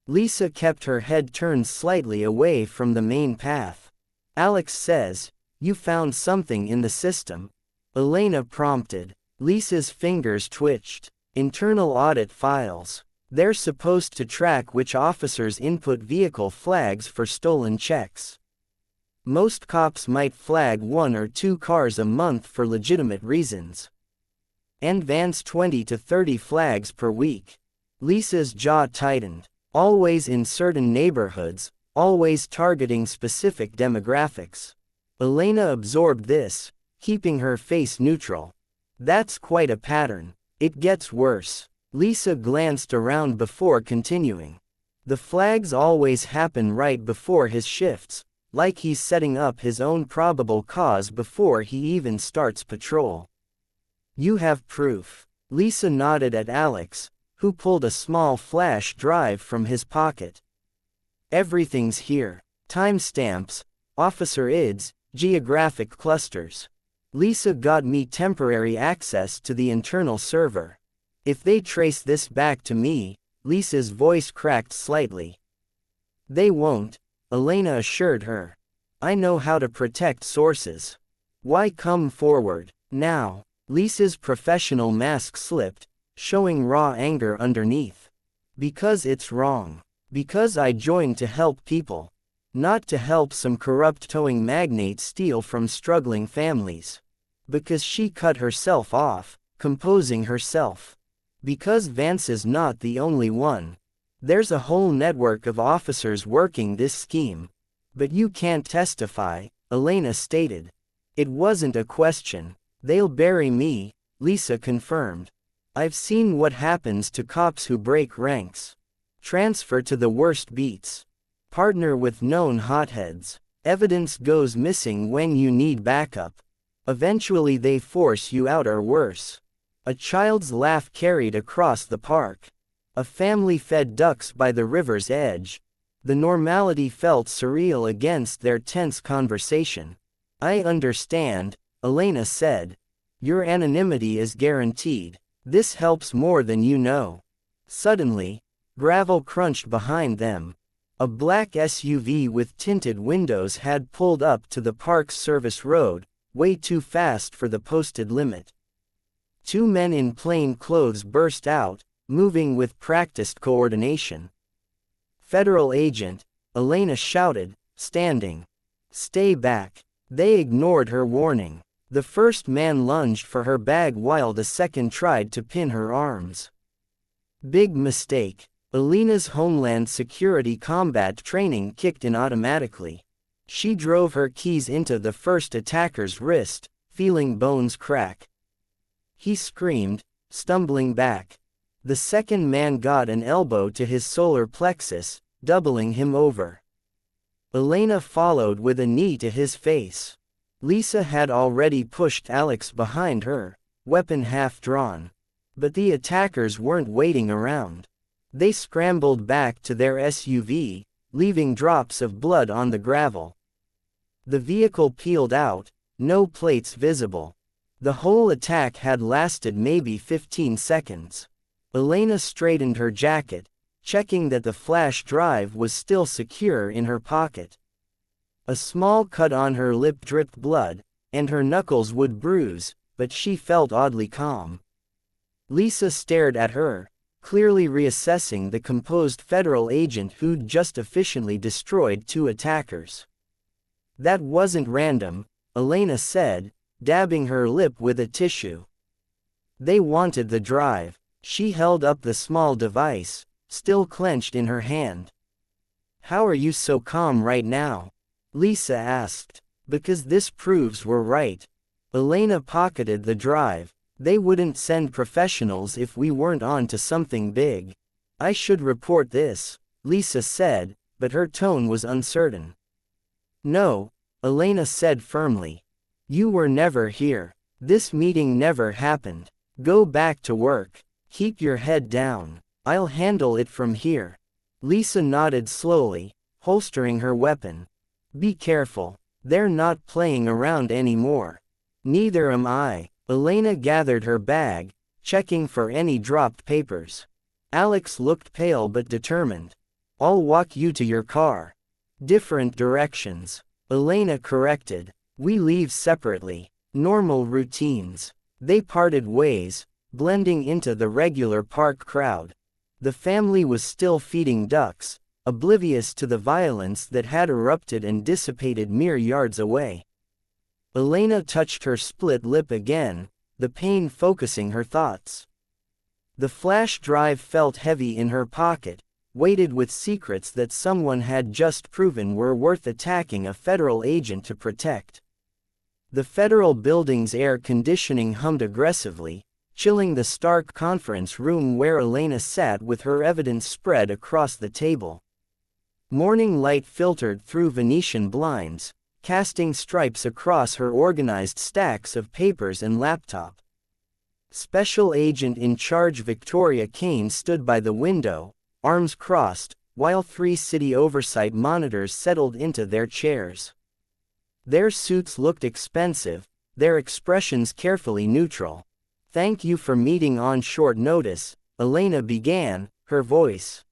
Lisa kept her head turned slightly away from the main path. Alex says, you found something in the system. Elena prompted. Lisa's fingers twitched. Internal audit files. They're supposed to track which officers input vehicle flags for stolen checks. Most cops might flag 1 or 2 cars a month for legitimate reasons. And vans 20 to 30 flags per week. Lisa's jaw tightened. Always in certain neighborhoods, always targeting specific demographics. Elena absorbed this, keeping her face neutral. That's quite a pattern. It gets worse. Lisa glanced around before continuing. The flags always happen right before his shifts, like he's setting up his own probable cause before he even starts patrol. You have proof. Lisa nodded at Alex, who pulled a small flash drive from his pocket. Everything's here. Timestamps, officer IDs, geographic clusters. Lisa got me temporary access to the internal server. If they trace this back to me, Lisa's voice cracked slightly. They won't, Elena assured her. I know how to protect sources. Why come forward, now? Lisa's professional mask slipped, showing raw anger underneath. Because it's wrong. Because I joined to help people. Not to help some corrupt towing magnate steal from struggling families. Because she cut herself off, composing herself. Because Vance is not the only one. There's a whole network of officers working this scheme. But you can't testify, Elena stated. It wasn't a question. They'll bury me, Lisa confirmed. I've seen what happens to cops who break ranks. Transfer to the worst beats. Partner with known hotheads. Evidence goes missing when you need backup. Eventually they force you out or worse. A child's laugh carried across the park. A family fed ducks by the river's edge. The normality felt surreal against their tense conversation. I understand, Elena said. Your anonymity is guaranteed. This helps more than you know. Suddenly, gravel crunched behind them. A black SUV with tinted windows had pulled up to the park's service road, way too fast for the posted limit. 2 men in plain clothes burst out, moving with practiced coordination. "Federal agent," Elena shouted, standing. "Stay back." They ignored her warning. The first man lunged for her bag while the second tried to pin her arms. Big mistake. Elena's Homeland Security combat training kicked in automatically. She drove her keys into the first attacker's wrist, feeling bones crack. He screamed, stumbling back. The second man got an elbow to his solar plexus, doubling him over. Elena followed with a knee to his face. Lisa had already pushed Alex behind her, weapon half drawn. But the attackers weren't waiting around. They scrambled back to their SUV, leaving drops of blood on the gravel. The vehicle peeled out, no plates visible. The whole attack had lasted maybe 15 seconds. Elena straightened her jacket, checking that the flash drive was still secure in her pocket. A small cut on her lip dripped blood, and her knuckles would bruise, but she felt oddly calm. Lisa stared at her, clearly reassessing the composed federal agent who'd just efficiently destroyed 2 attackers. "That wasn't random," Elena said, dabbing her lip with a tissue. "They wanted the drive." She held up the small device, still clenched in her hand. "How are you so calm right now?" Lisa asked. "Because this proves we're right." Elena pocketed the drive. "They wouldn't send professionals if we weren't on to something big." "I should report this," Lisa said, but her tone was uncertain. "No," Elena said firmly. "You were never here. This meeting never happened. Go back to work. Keep your head down. I'll handle it from here." Lisa nodded slowly, holstering her weapon. "Be careful. They're not playing around anymore." "Neither am I." Elena gathered her bag, checking for any dropped papers. Alex looked pale but determined. "I'll walk you to your car." "Different directions," Elena corrected. "We leave separately." Normal routines. They parted ways, blending into the regular park crowd. The family was still feeding ducks, oblivious to the violence that had erupted and dissipated mere yards away. Elena touched her split lip again, the pain focusing her thoughts. The flash drive felt heavy in her pocket, weighted with secrets that someone had just proven were worth attacking a federal agent to protect. The federal building's air conditioning hummed aggressively, chilling the stark conference room where Elena sat with her evidence spread across the table. Morning light filtered through Venetian blinds, casting stripes across her organized stacks of papers and laptop. Special Agent in Charge Victoria Kane stood by the window, arms crossed, while 3 city oversight monitors settled into their chairs. Their suits looked expensive, their expressions carefully neutral. "Thank you for meeting on short notice," Elena began, her voice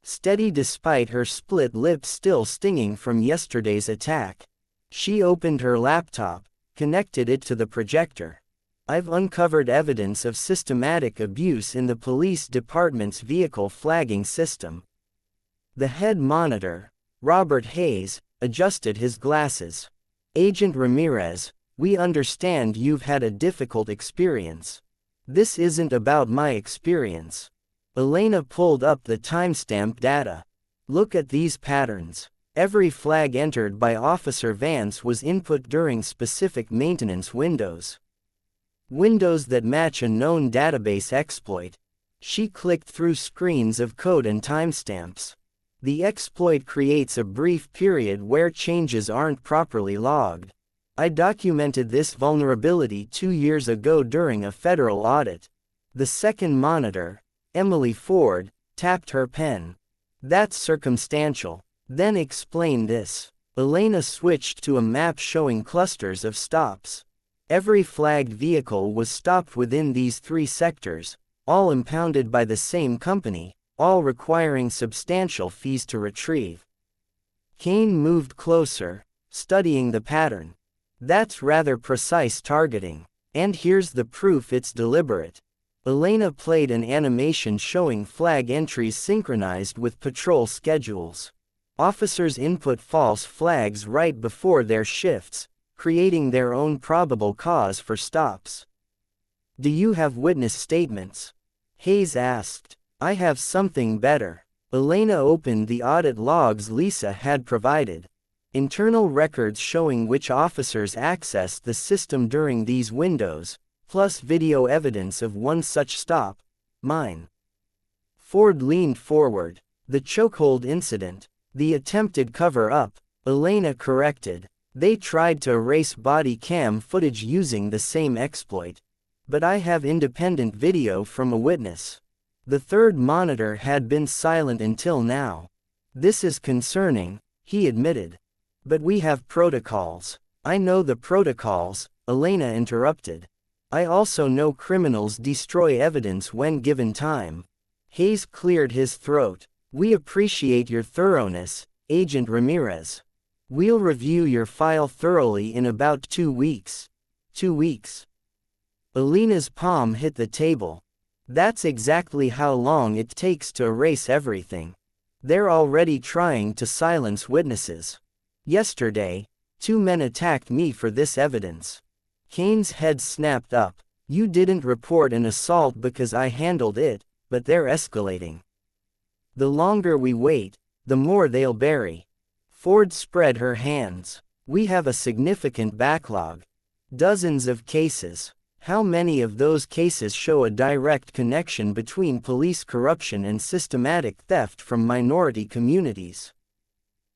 steady despite her split lip still stinging from yesterday's attack. She opened her laptop, connected it to the projector. "I've uncovered evidence of systematic abuse in the police department's vehicle flagging system." The head monitor, Robert Hayes, adjusted his glasses. "Agent Ramirez, we understand you've had a difficult experience." "This isn't about my experience." Elena pulled up the timestamp data. "Look at these patterns. Every flag entered by Officer Vance was input during specific maintenance windows. Windows that match a known database exploit." She clicked through screens of code and timestamps. "The exploit creates a brief period where changes aren't properly logged. I documented this vulnerability 2 years ago during a federal audit." The second monitor, Emily Ford, tapped her pen. "That's circumstantial. Then explain this." Elena switched to a map showing clusters of stops. Every flagged vehicle was stopped within these 3 sectors, all impounded by the same company, all requiring substantial fees to retrieve. Kane moved closer, studying the pattern. "That's rather precise targeting. And here's the proof it's deliberate." Elena played an animation showing flag entries synchronized with patrol schedules. Officers input false flags right before their shifts, creating their own probable cause for stops. "Do you have witness statements?" Hayes asked. "I have something better." Elena opened the audit logs Lisa had provided. Internal records showing which officers accessed the system during these windows, plus video evidence of one such stop. Mine. Ford leaned forward. "The chokehold incident. The attempted cover-up," Elena corrected. "They tried to erase body cam footage using the same exploit. But I have independent video from a witness. The third monitor had been silent until now." "This is concerning," he admitted. "But we have protocols." "I know the protocols," Elena interrupted. "I also know criminals destroy evidence when given time." Hayes cleared his throat. "We appreciate your thoroughness, Agent Ramirez. We'll review your file thoroughly in about 2 weeks." 2 weeks. Elena's palm hit the table. "That's exactly how long it takes to erase everything. They're already trying to silence witnesses. Yesterday, 2 men attacked me for this evidence." Kane's head snapped up. "You didn't report an assault because I handled it, but they're escalating. The longer we wait, the more they'll bury." Ford spread her hands. "We have a significant backlog. Dozens of cases. How many of those cases show a direct connection between police corruption and systematic theft from minority communities?"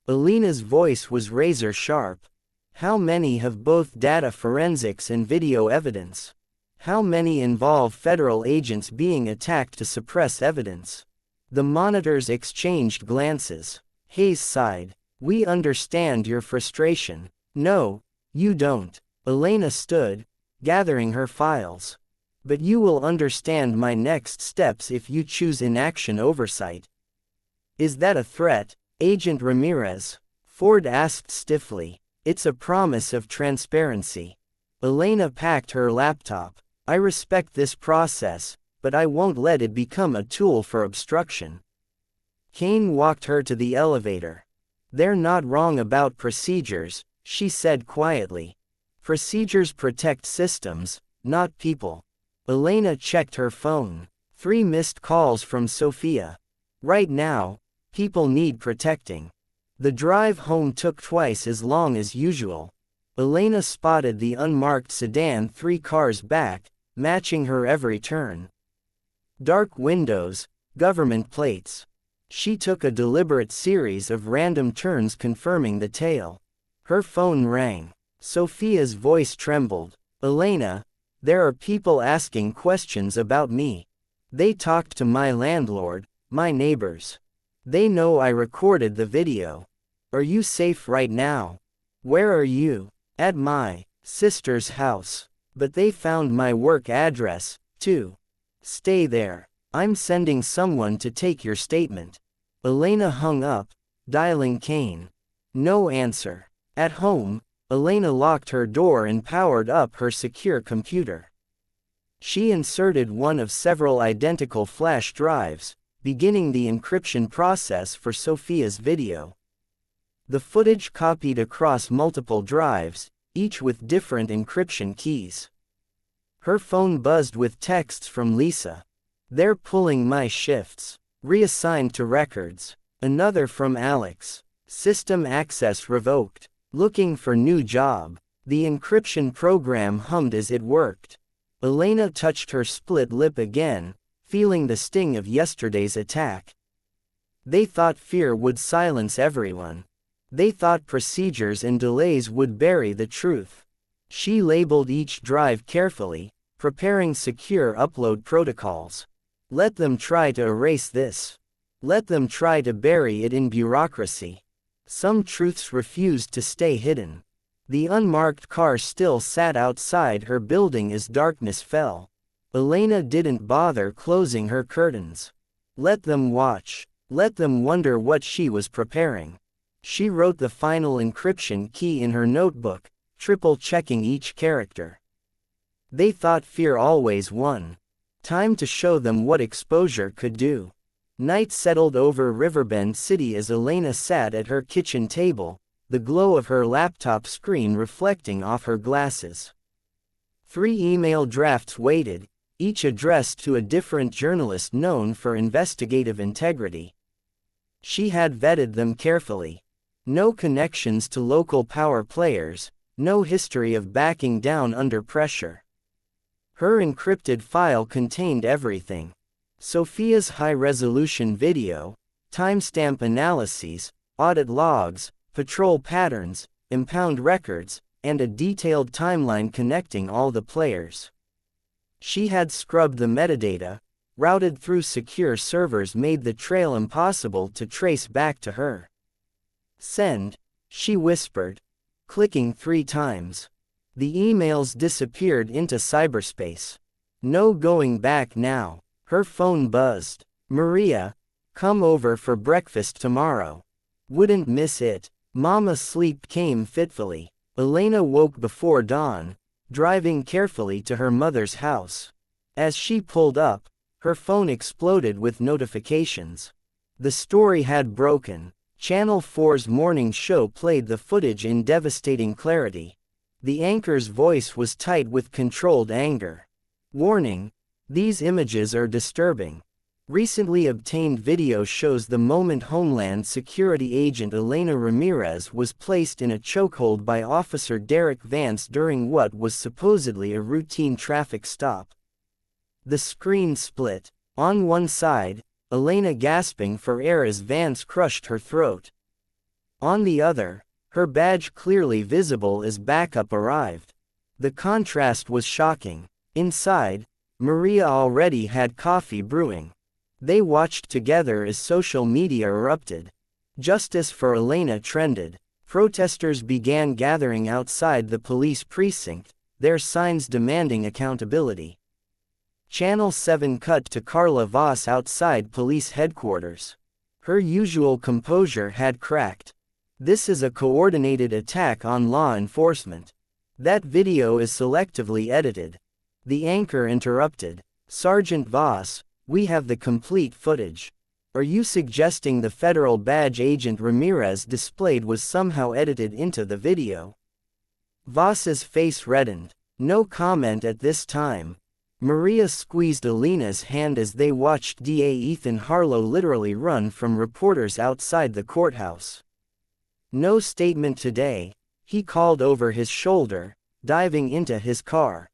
Elena's voice was razor sharp. "How many have both data forensics and video evidence? How many involve federal agents being attacked to suppress evidence?" The monitors exchanged glances. Hayes sighed. "We understand your frustration." "No, you don't." Elena stood, gathering her files. "But you will understand my next steps if you choose inaction oversight." "Is that a threat, Agent Ramirez?" Ford asked stiffly. "It's a promise of transparency." Elena packed her laptop. "I respect this process, but I won't let it become a tool for obstruction." Kane walked her to the elevator. "They're not wrong about procedures," she said quietly. "Procedures protect systems, not people." Elena checked her phone. 3 missed calls from Sophia. "Right now, people need protecting." The drive home took twice as long as usual. Elena spotted the unmarked sedan 3 cars back, matching her every turn. Dark windows, government plates. She took a deliberate series of random turns confirming the tale. Her phone rang. Sophia's voice trembled. "Elena, there are people asking questions about me. They talked to my landlord, my neighbors. They know I recorded the video. Are you safe right now?" "Where are you?" "At my sister's house. But they found my work address, too." "Stay there. I'm sending someone to take your statement." Elena hung up, dialing Kane. No answer. At home, Elena locked her door and powered up her secure computer. She inserted one of several identical flash drives, beginning the encryption process for Sophia's video. The footage copied across multiple drives, each with different encryption keys. Her phone buzzed with texts from Lisa. "They're pulling my shifts. Reassigned to records." Another from Alex. "System access revoked. Looking for new job." The encryption program hummed as it worked. Elena touched her split lip again, feeling the sting of yesterday's attack. They thought fear would silence everyone. They thought procedures and delays would bury the truth. She labeled each drive carefully, preparing secure upload protocols. Let them try to erase this. Let them try to bury it in bureaucracy. Some truths refused to stay hidden. The unmarked car still sat outside her building as darkness fell. Elena didn't bother closing her curtains. Let them watch. Let them wonder what she was preparing. She wrote the final encryption key in her notebook, triple-checking each character. They thought fear always won. Time to show them what exposure could do. Night settled over Riverbend City as Elena sat at her kitchen table, the glow of her laptop screen reflecting off her glasses. 3 email drafts waited, each addressed to a different journalist known for investigative integrity. She had vetted them carefully. No connections to local power players, no history of backing down under pressure. Her encrypted file contained everything. Sophia's high-resolution video, timestamp analyses, audit logs, patrol patterns, impound records, and a detailed timeline connecting all the players. She had scrubbed the metadata, routed through secure servers, made the trail impossible to trace back to her. Send, she whispered, clicking 3 times. The emails disappeared into cyberspace. No going back now. Her phone buzzed. Maria, come over for breakfast tomorrow. Wouldn't miss it. Mama sleep came fitfully. Elena woke before dawn, driving carefully to her mother's house. As she pulled up, her phone exploded with notifications. The story had broken. Channel 4's morning show played the footage in devastating clarity. The anchor's voice was tight with controlled anger. Warning: these images are disturbing. Recently obtained video shows the moment Homeland Security agent Elena Ramirez was placed in a chokehold by Officer Derek Vance during what was supposedly a routine traffic stop. The screen split. On one side, Elena gasping for air as Vance crushed her throat. On the other, her badge clearly visible as backup arrived. The contrast was shocking. Inside, Maria already had coffee brewing. They watched together as social media erupted. Justice for Elena trended. Protesters began gathering outside the police precinct, their signs demanding accountability. Channel 7 cut to Carla Voss outside police headquarters. Her usual composure had cracked. This is a coordinated attack on law enforcement. That video is selectively edited. The anchor interrupted. Sergeant Voss, we have the complete footage. Are you suggesting the federal badge agent Ramirez displayed was somehow edited into the video? Voss's face reddened. No comment at this time. Maria squeezed Elena's hand as they watched DA Ethan Harlow literally run from reporters outside the courthouse. No statement today, he called over his shoulder, diving into his car.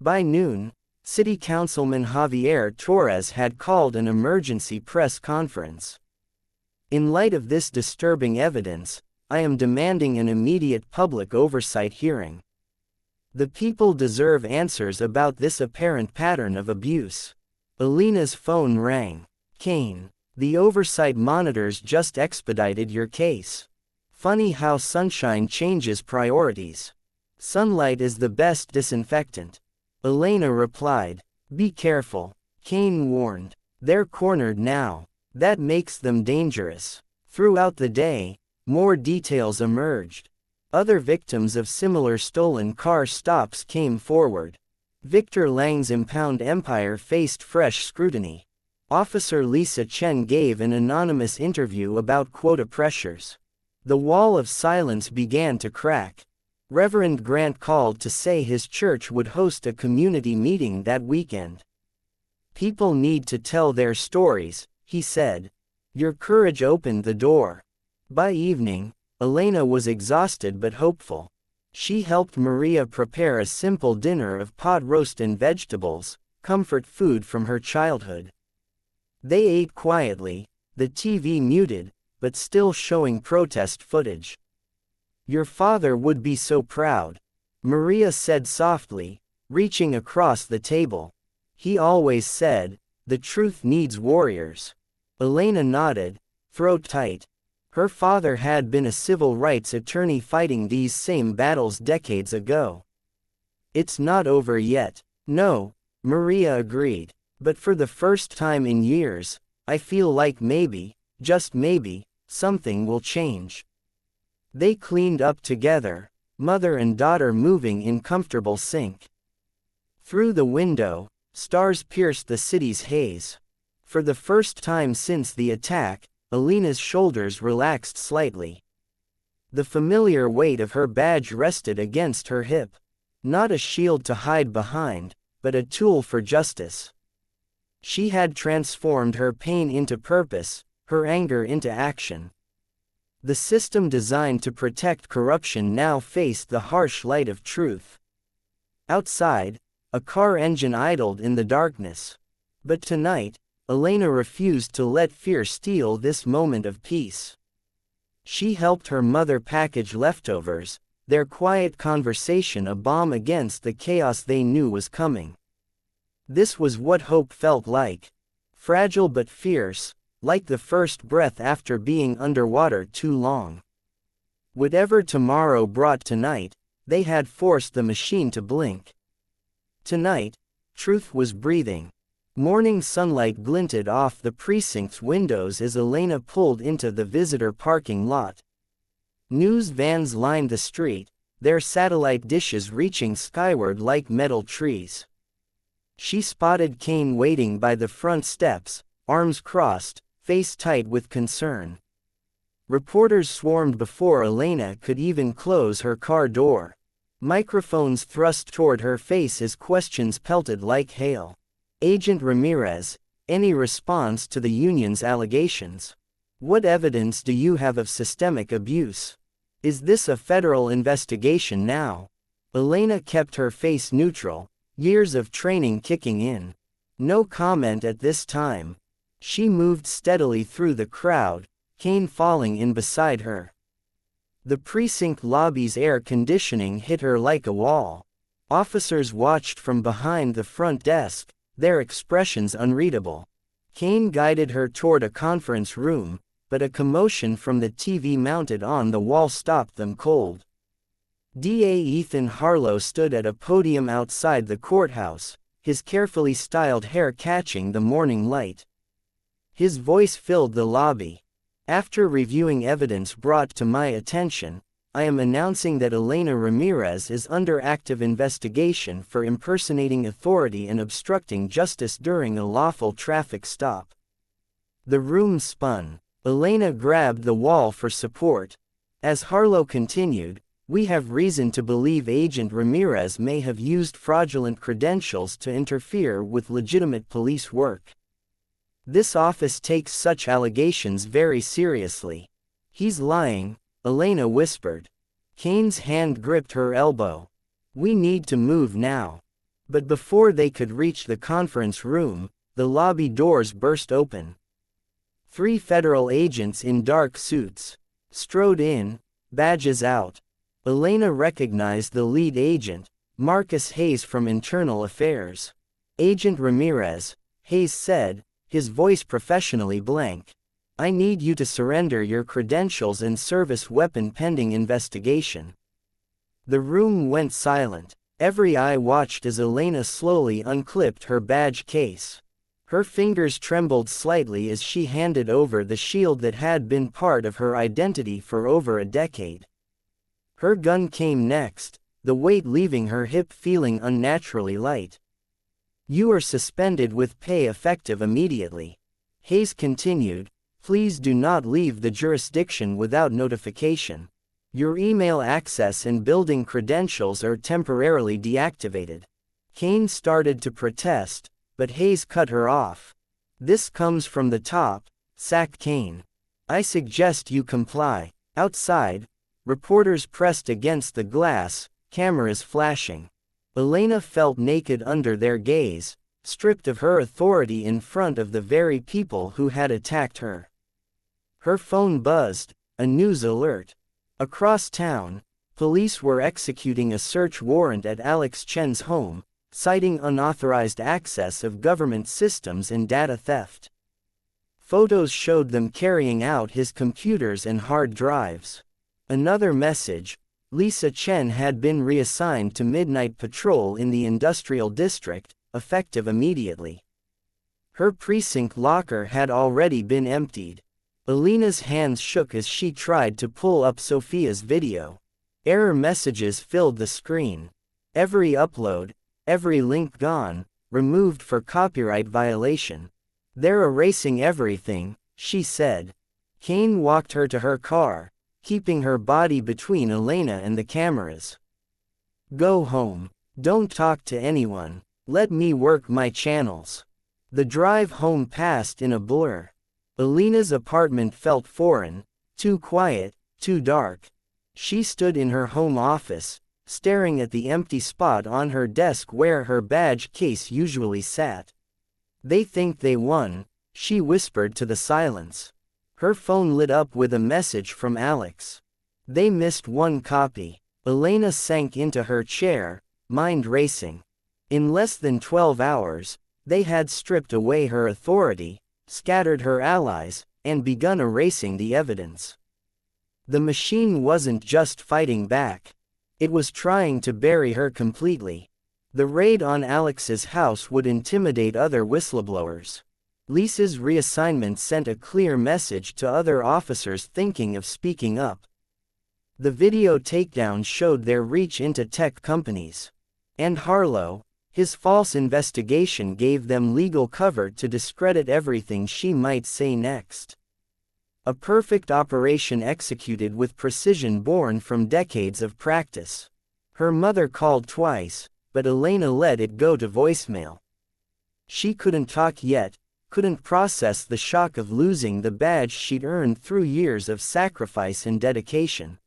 By noon, City Councilman Javier Torres had called an emergency press conference. In light of this disturbing evidence, I am demanding an immediate public oversight hearing. The people deserve answers about this apparent pattern of abuse. Elena's phone rang. Kane, the oversight monitors just expedited your case. Funny how sunshine changes priorities. Sunlight is the best disinfectant. Elena replied. Be careful, Kane warned. They're cornered now. That makes them dangerous. Throughout the day, more details emerged. Other victims of similar stolen car stops came forward. Victor Lang's impound empire faced fresh scrutiny. Officer Lisa Chen gave an anonymous interview about quota pressures. The wall of silence began to crack. Reverend Grant called to say his church would host a community meeting that weekend. People need to tell their stories, he said. Your courage opened the door. By evening, Elena was exhausted but hopeful. She helped Maria prepare a simple dinner of pot roast and vegetables, comfort food from her childhood. They ate quietly, the TV muted, but still showing protest footage. Your father would be so proud, Maria said softly, reaching across the table. He always said, the truth needs warriors. Elena nodded, throat tight. Her father had been a civil rights attorney fighting these same battles decades ago. It's not over yet. No, Maria agreed. But for the first time in years, I feel like maybe, just maybe, something will change. They cleaned up together, mother and daughter moving in comfortable sync. Through the window, Stars pierced the city's haze. For the first time since the attack, Elena's shoulders relaxed slightly. The familiar weight of her badge rested against her hip. Not a shield to hide behind, but a tool for justice. She had transformed her pain into purpose, her anger into action. The system designed to protect corruption now faced the harsh light of truth. Outside, a car engine idled in the darkness. But tonight, Elena refused to let fear steal this moment of peace. She helped her mother package leftovers, their quiet conversation a balm against the chaos they knew was coming. This was what hope felt like. Fragile but fierce, like the first breath after being underwater too long. Whatever tomorrow brought tonight, they had forced the machine to blink. Tonight, truth was breathing. Morning sunlight glinted off the precinct's windows as Elena pulled into the visitor parking lot. News vans lined the street, their satellite dishes reaching skyward like metal trees. She spotted Kane waiting by the front steps, arms crossed, face tight with concern. Reporters swarmed before Elena could even close her car door. Microphones thrust toward her face as questions pelted like hail. Agent Ramirez, any response to the union's allegations? What evidence do you have of systemic abuse? Is this a federal investigation now? Elena kept her face neutral, years of training kicking in. No comment at this time. She moved steadily through the crowd, Kane falling in beside her. The precinct lobby's air conditioning hit her like a wall. Officers watched from behind the front desk, their expressions unreadable. Kane guided her toward a conference room, but a commotion from the TV mounted on the wall stopped them cold. DA Ethan Harlow stood at a podium outside the courthouse, his carefully styled hair catching the morning light. His voice filled the lobby. After reviewing evidence brought to my attention, I am announcing that Elena Ramirez is under active investigation for impersonating authority and obstructing justice during a lawful traffic stop. The room spun. Elena grabbed the wall for support. As Harlow continued, we have reason to believe Agent Ramirez may have used fraudulent credentials to interfere with legitimate police work. This office takes such allegations very seriously. He's lying, Elena whispered. Kane's hand gripped her elbow. We need to move now. But before they could reach the conference room, the lobby doors burst open. 3 federal agents in dark suits strode in, badges out. Elena recognized the lead agent, Marcus Hayes from Internal Affairs. Agent Ramirez, Hayes said, his voice professionally blank. I need you to surrender your credentials and service weapon pending investigation. The room went silent. Every eye watched as Elena slowly unclipped her badge case. Her fingers trembled slightly as she handed over the shield that had been part of her identity for over a decade. Her gun came next, the weight leaving her hip feeling unnaturally light. You are suspended with pay effective immediately. Hayes continued, please do not leave the jurisdiction without notification. Your email access and building credentials are temporarily deactivated. Kane started to protest, but Hayes cut her off. This comes from the top, sack Kane. I suggest you comply. Outside, reporters pressed against the glass, cameras flashing. Elena felt naked under their gaze, stripped of her authority in front of the very people who had attacked her. Her phone buzzed, a news alert. Across town, police were executing a search warrant at Alex Chen's home, citing unauthorized access of government systems and data theft. Photos showed them carrying out his computers and hard drives. Another message, Lisa Chen had been reassigned to midnight patrol in the industrial district, effective immediately. Her precinct locker had already been emptied. Elena's hands shook as she tried to pull up Sophia's video. Error messages filled the screen. Every upload, every link gone, removed for copyright violation. They're erasing everything, she said. Kane walked her to her car, keeping her body between Elena and the cameras. Go home. Don't talk to anyone. Let me work my channels. The drive home passed in a blur. Elena's apartment felt foreign, too quiet, too dark. She stood in her home office, staring at the empty spot on her desk where her badge case usually sat. They think they won, she whispered to the silence. Her phone lit up with a message from Alex. They missed one copy. Elena sank into her chair, mind racing. In less than 12 hours, they had stripped away her authority, scattered her allies, and begun erasing the evidence. The machine wasn't just fighting back. It was trying to bury her completely. The raid on Alex's house would intimidate other whistleblowers. Lisa's reassignment sent a clear message to other officers thinking of speaking up. The video takedown showed their reach into tech companies. And Harlow, his false investigation gave them legal cover to discredit everything she might say next. A perfect operation executed with precision born from decades of practice. Her mother called twice, but Elena let it go to voicemail. She couldn't talk yet, couldn't process the shock of losing the badge she'd earned through years of sacrifice and dedication.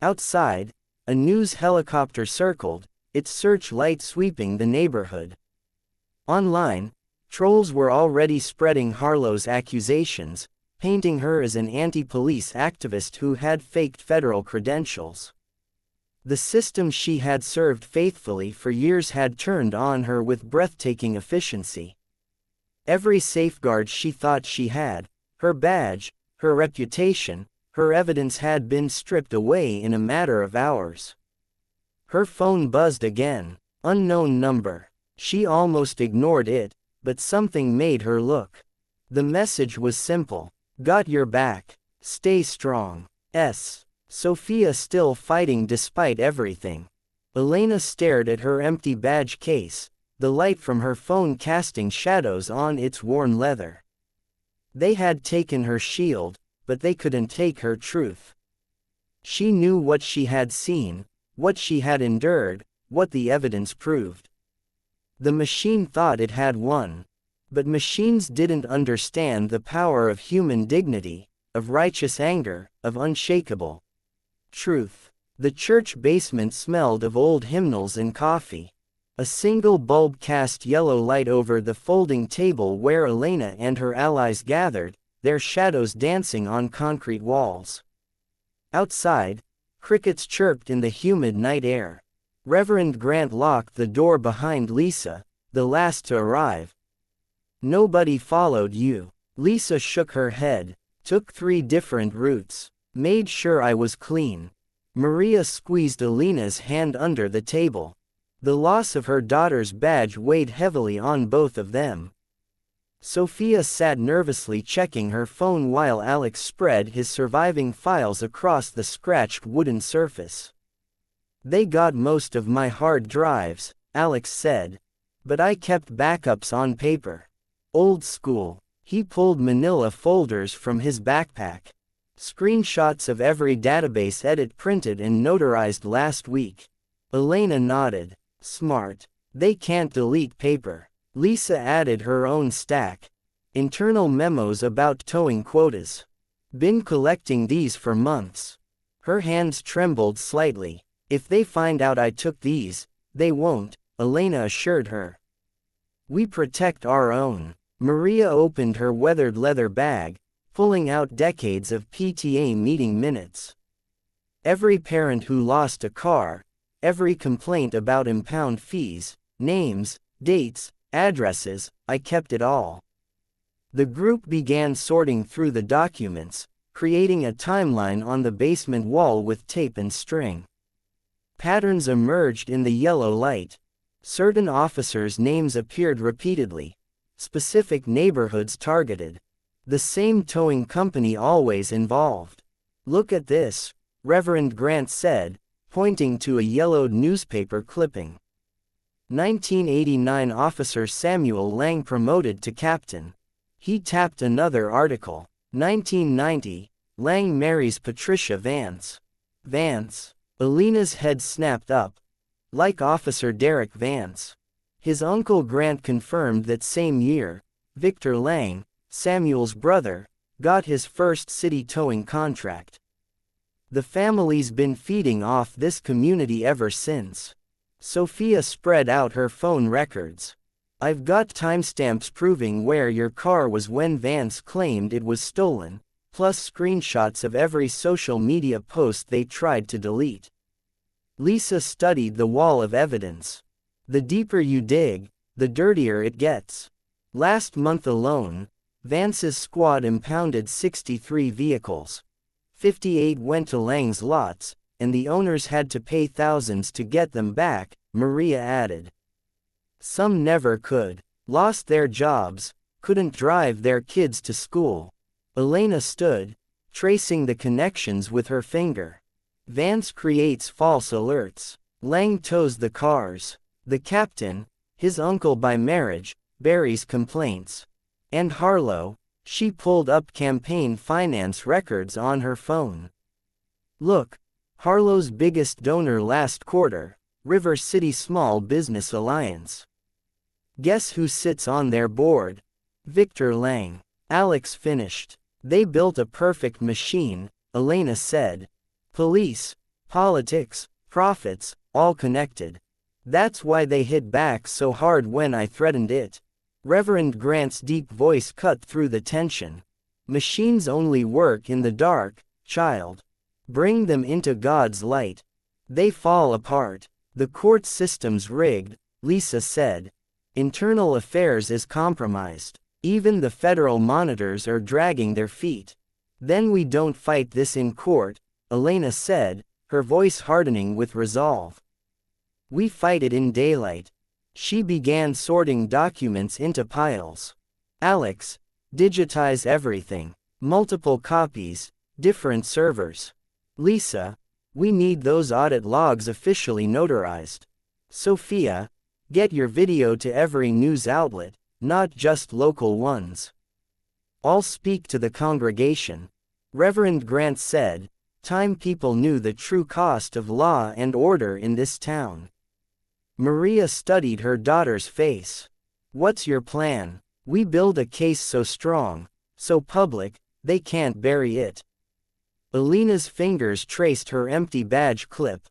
Outside, a news helicopter circled, its searchlight sweeping the neighborhood. Online, trolls were already spreading Harlow's accusations, painting her as an anti-police activist who had faked federal credentials. The system she had served faithfully for years had turned on her with breathtaking efficiency. Every safeguard she thought she had, her badge, her reputation, her evidence had been stripped away in a matter of hours. Her phone buzzed again. Unknown number. She almost ignored it, but something made her look. The message was simple. Got your back. Stay strong. S. Sophia still fighting despite everything. Elena stared at her empty badge case, the light from her phone casting shadows on its worn leather. They had taken her shield, but they couldn't take her truth. She knew what she had seen, what she had endured, what the evidence proved. The machine thought it had won. But machines didn't understand the power of human dignity, of righteous anger, of unshakable truth. The church basement smelled of old hymnals and coffee. A single bulb cast yellow light over the folding table where Elena and her allies gathered, their shadows dancing on concrete walls. Outside, crickets chirped in the humid night air. Reverend Grant locked the door behind Lisa, the last to arrive. Nobody followed you. Lisa shook her head, took 3 different routes, made sure I was clean. Maria squeezed Elena's hand under the table. The loss of her daughter's badge weighed heavily on both of them. Sophia sat nervously checking her phone while Alex spread his surviving files across the scratched wooden surface. They got most of my hard drives, Alex said. But I kept backups on paper. Old school. He pulled manila folders from his backpack. Screenshots of every database edit printed and notarized last week. Elena nodded. Smart. They can't delete paper. Lisa added her own stack. Internal memos about towing quotas. Been collecting these for months. Her hands trembled slightly. If they find out I took these, they won't, Elena assured her. We protect our own. Maria opened her weathered leather bag, pulling out decades of PTA meeting minutes. Every parent who lost a car, every complaint about impound fees, names, dates, addresses, I kept it all. The group began sorting through the documents, creating a timeline on the basement wall with tape and string. Patterns emerged in the yellow light. Certain officers' names appeared repeatedly. Specific neighborhoods targeted. The same towing company always involved. Look at this, Reverend Grant said, pointing to a yellowed newspaper clipping. 1989 Officer Samuel Lang promoted to captain. He tapped another article. 1990, Lang marries Patricia Vance. Vance. Alina's head snapped up. Like Officer Derek Vance. His uncle Grant confirmed that same year, Victor Lang, Samuel's brother, got his first city towing contract. The family's been feeding off this community ever since. Sophia spread out her phone records. I've got timestamps proving where your car was when Vance claimed it was stolen, plus screenshots of every social media post they tried to delete. Lisa studied the wall of evidence. The deeper you dig, the dirtier it gets. Last month alone, Vance's squad impounded 63 vehicles. 58 went to Lang's lots, and the owners had to pay thousands to get them back, Maria added. Some never could. Lost their jobs, couldn't drive their kids to school. Elena stood, tracing the connections with her finger. Vance creates false alerts. Lang tows the cars. The captain, his uncle by marriage, buries complaints. And Harlow, she pulled up campaign finance records on her phone. Look, Harlow's biggest donor last quarter, River City Small Business Alliance. Guess who sits on their board? Victor Lang. Alex finished. They built a perfect machine, Elena said. Police, politics, profits, all connected. That's why they hit back so hard when I threatened it. Reverend Grant's deep voice cut through the tension. Machines only work in the dark, child. Bring them into God's light. They fall apart. The court system's rigged, Lisa said. Internal affairs is compromised. Even the federal monitors are dragging their feet. Then we don't fight this in court, Elena said, her voice hardening with resolve. We fight it in daylight. She began sorting documents into piles. Alex, digitize everything. Multiple copies, different servers. Lisa, we need those audit logs officially notarized. Sophia, get your video to every news outlet, not just local ones. I'll speak to the congregation. Reverend Grant said, time people knew the true cost of law and order in this town. Maria studied her daughter's face. What's your plan? We build a case so strong, so public, they can't bury it. Elena's fingers traced her empty badge clip.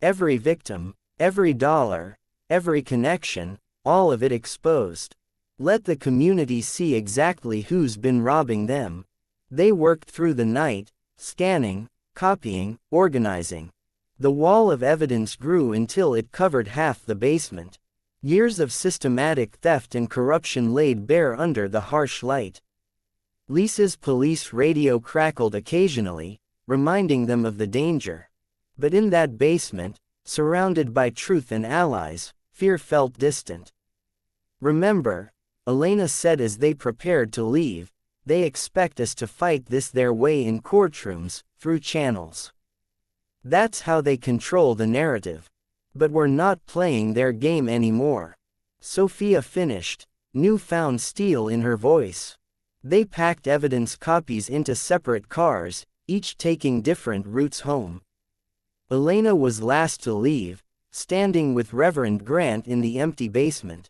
Every victim, every dollar, every connection, all of it exposed. Let the community see exactly who's been robbing them. They worked through the night, scanning, copying, organizing. The wall of evidence grew until it covered half the basement. Years of systematic theft and corruption laid bare under the harsh light. Lisa's police radio crackled occasionally, reminding them of the danger. But in that basement, surrounded by truth and allies, fear felt distant. Remember, Elena said as they prepared to leave, they expect us to fight this their way in courtrooms, through channels. That's how they control the narrative. But we're not playing their game anymore. Sophia finished, newfound steel in her voice. They packed evidence copies into separate cars, each taking different routes home. Elena was last to leave, standing with Reverend Grant in the empty basement.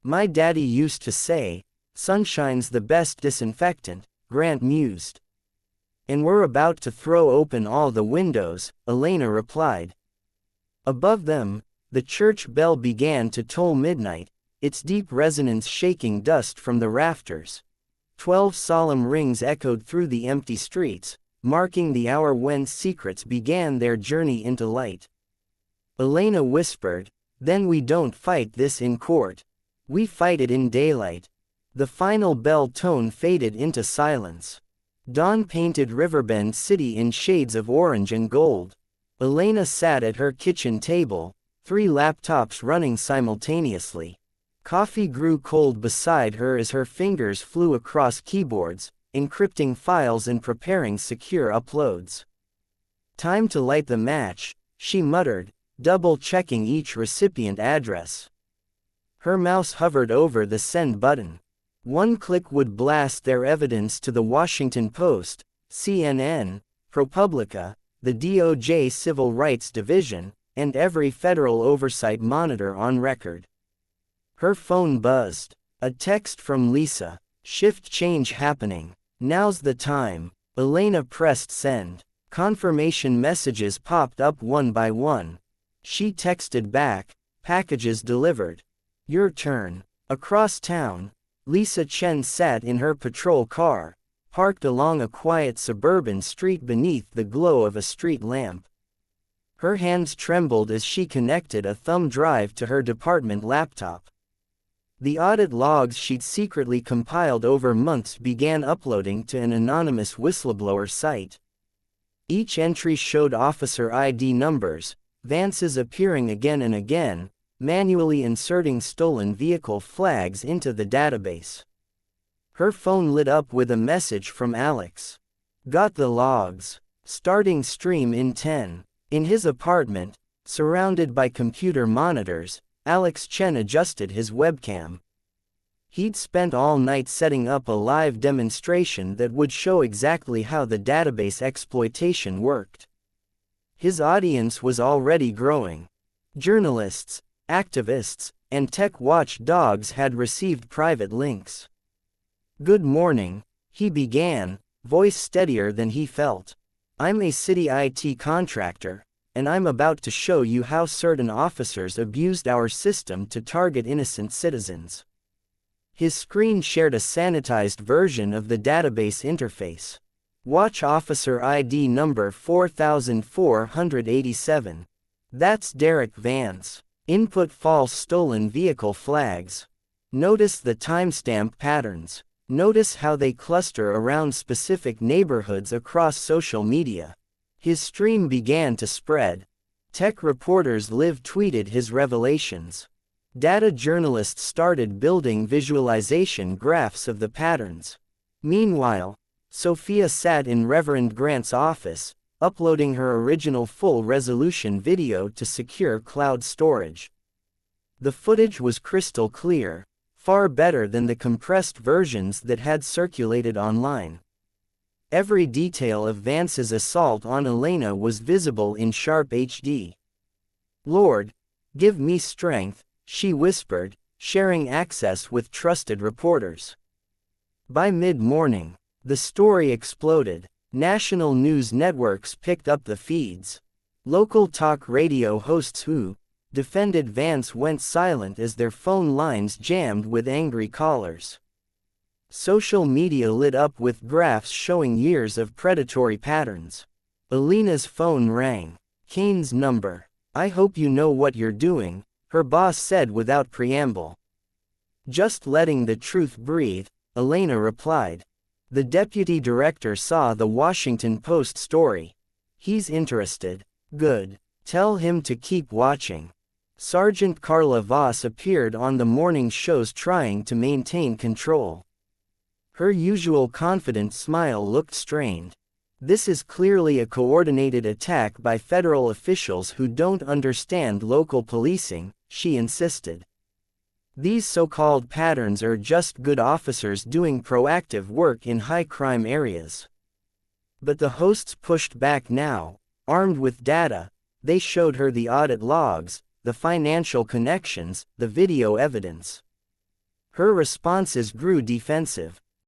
My daddy used to say, sunshine's the best disinfectant, Grant mused. And we're about to throw open all the windows, Elena replied. Above them, the church bell began to toll midnight, its deep resonance shaking dust from the rafters. 12 solemn rings echoed through the empty streets, marking the hour when secrets began their journey into light. Elena whispered, then we don't fight this in court. We fight it in daylight. The final bell tone faded into silence. Dawn painted Riverbend City in shades of orange and gold. Elena sat at her kitchen table, 3 laptops running simultaneously. Coffee grew cold beside her as her fingers flew across keyboards, encrypting files and preparing secure uploads. Time to light the match, she muttered, double-checking each recipient address. Her mouse hovered over the send button. One click would blast their evidence to the Washington Post, CNN, ProPublica, the DOJ Civil Rights Division, and every federal oversight monitor on record. Her phone buzzed. A text from Lisa. Shift change happening. Now's the time. Elena pressed send. Confirmation messages popped up one by one. She texted back, packages delivered. Your turn. Across town, Lisa Chen sat in her patrol car, parked along a quiet suburban street beneath the glow of a street lamp. Her hands trembled as she connected a thumb drive to her department laptop. The audit logs she'd secretly compiled over months began uploading to an anonymous whistleblower site. Each entry showed officer ID numbers, Vance's appearing again and again, manually inserting stolen vehicle flags into the database. Her phone lit up with a message from Alex. Got the logs. Starting stream in 10. In his apartment, surrounded by computer monitors, Alex Chen adjusted his webcam. He'd spent all night setting up a live demonstration that would show exactly how the database exploitation worked. His audience was already growing. Journalists, activists, and tech watchdogs had received private links. Good morning, he began, voice steadier than he felt. I'm a city IT contractor, and I'm about to show you how certain officers abused our system to target innocent citizens. His screen shared a sanitized version of the database interface. Watch officer ID number 4487. That's Derek Vance. Input false stolen vehicle flags. Notice the timestamp patterns. Notice how they cluster around specific neighborhoods across social media. His stream began to spread. Tech reporters live tweeted his revelations. Data journalists started building visualization graphs of the patterns. Meanwhile, Sophia sat in Reverend Grant's office, uploading her original full-resolution video to secure cloud storage. The footage was crystal clear, far better than the compressed versions that had circulated online. Every detail of Vance's assault on Elena was visible in sharp HD. Lord, give me strength, she whispered, sharing access with trusted reporters. By mid-morning, the story exploded. National news networks picked up the feeds. Local talk radio hosts who defended Vance went silent as their phone lines jammed with angry callers. Social media lit up with graphs showing years of predatory patterns. Elena's phone rang. Kane's number. I hope you know what you're doing, her boss said without preamble. Just letting the truth breathe, Elena replied. The deputy director saw the Washington Post story. He's interested. Good. Tell him to keep watching. Sergeant Carla Voss appeared on the morning shows trying to maintain control. Her usual confident smile looked strained. This is clearly a coordinated attack by federal officials who don't understand local policing, she insisted. These so-called patterns are just good officers doing proactive work in high-crime areas. But the hosts pushed back now. Armed with data, they showed her the audit logs, the financial connections, the video evidence. Her responses grew defensive.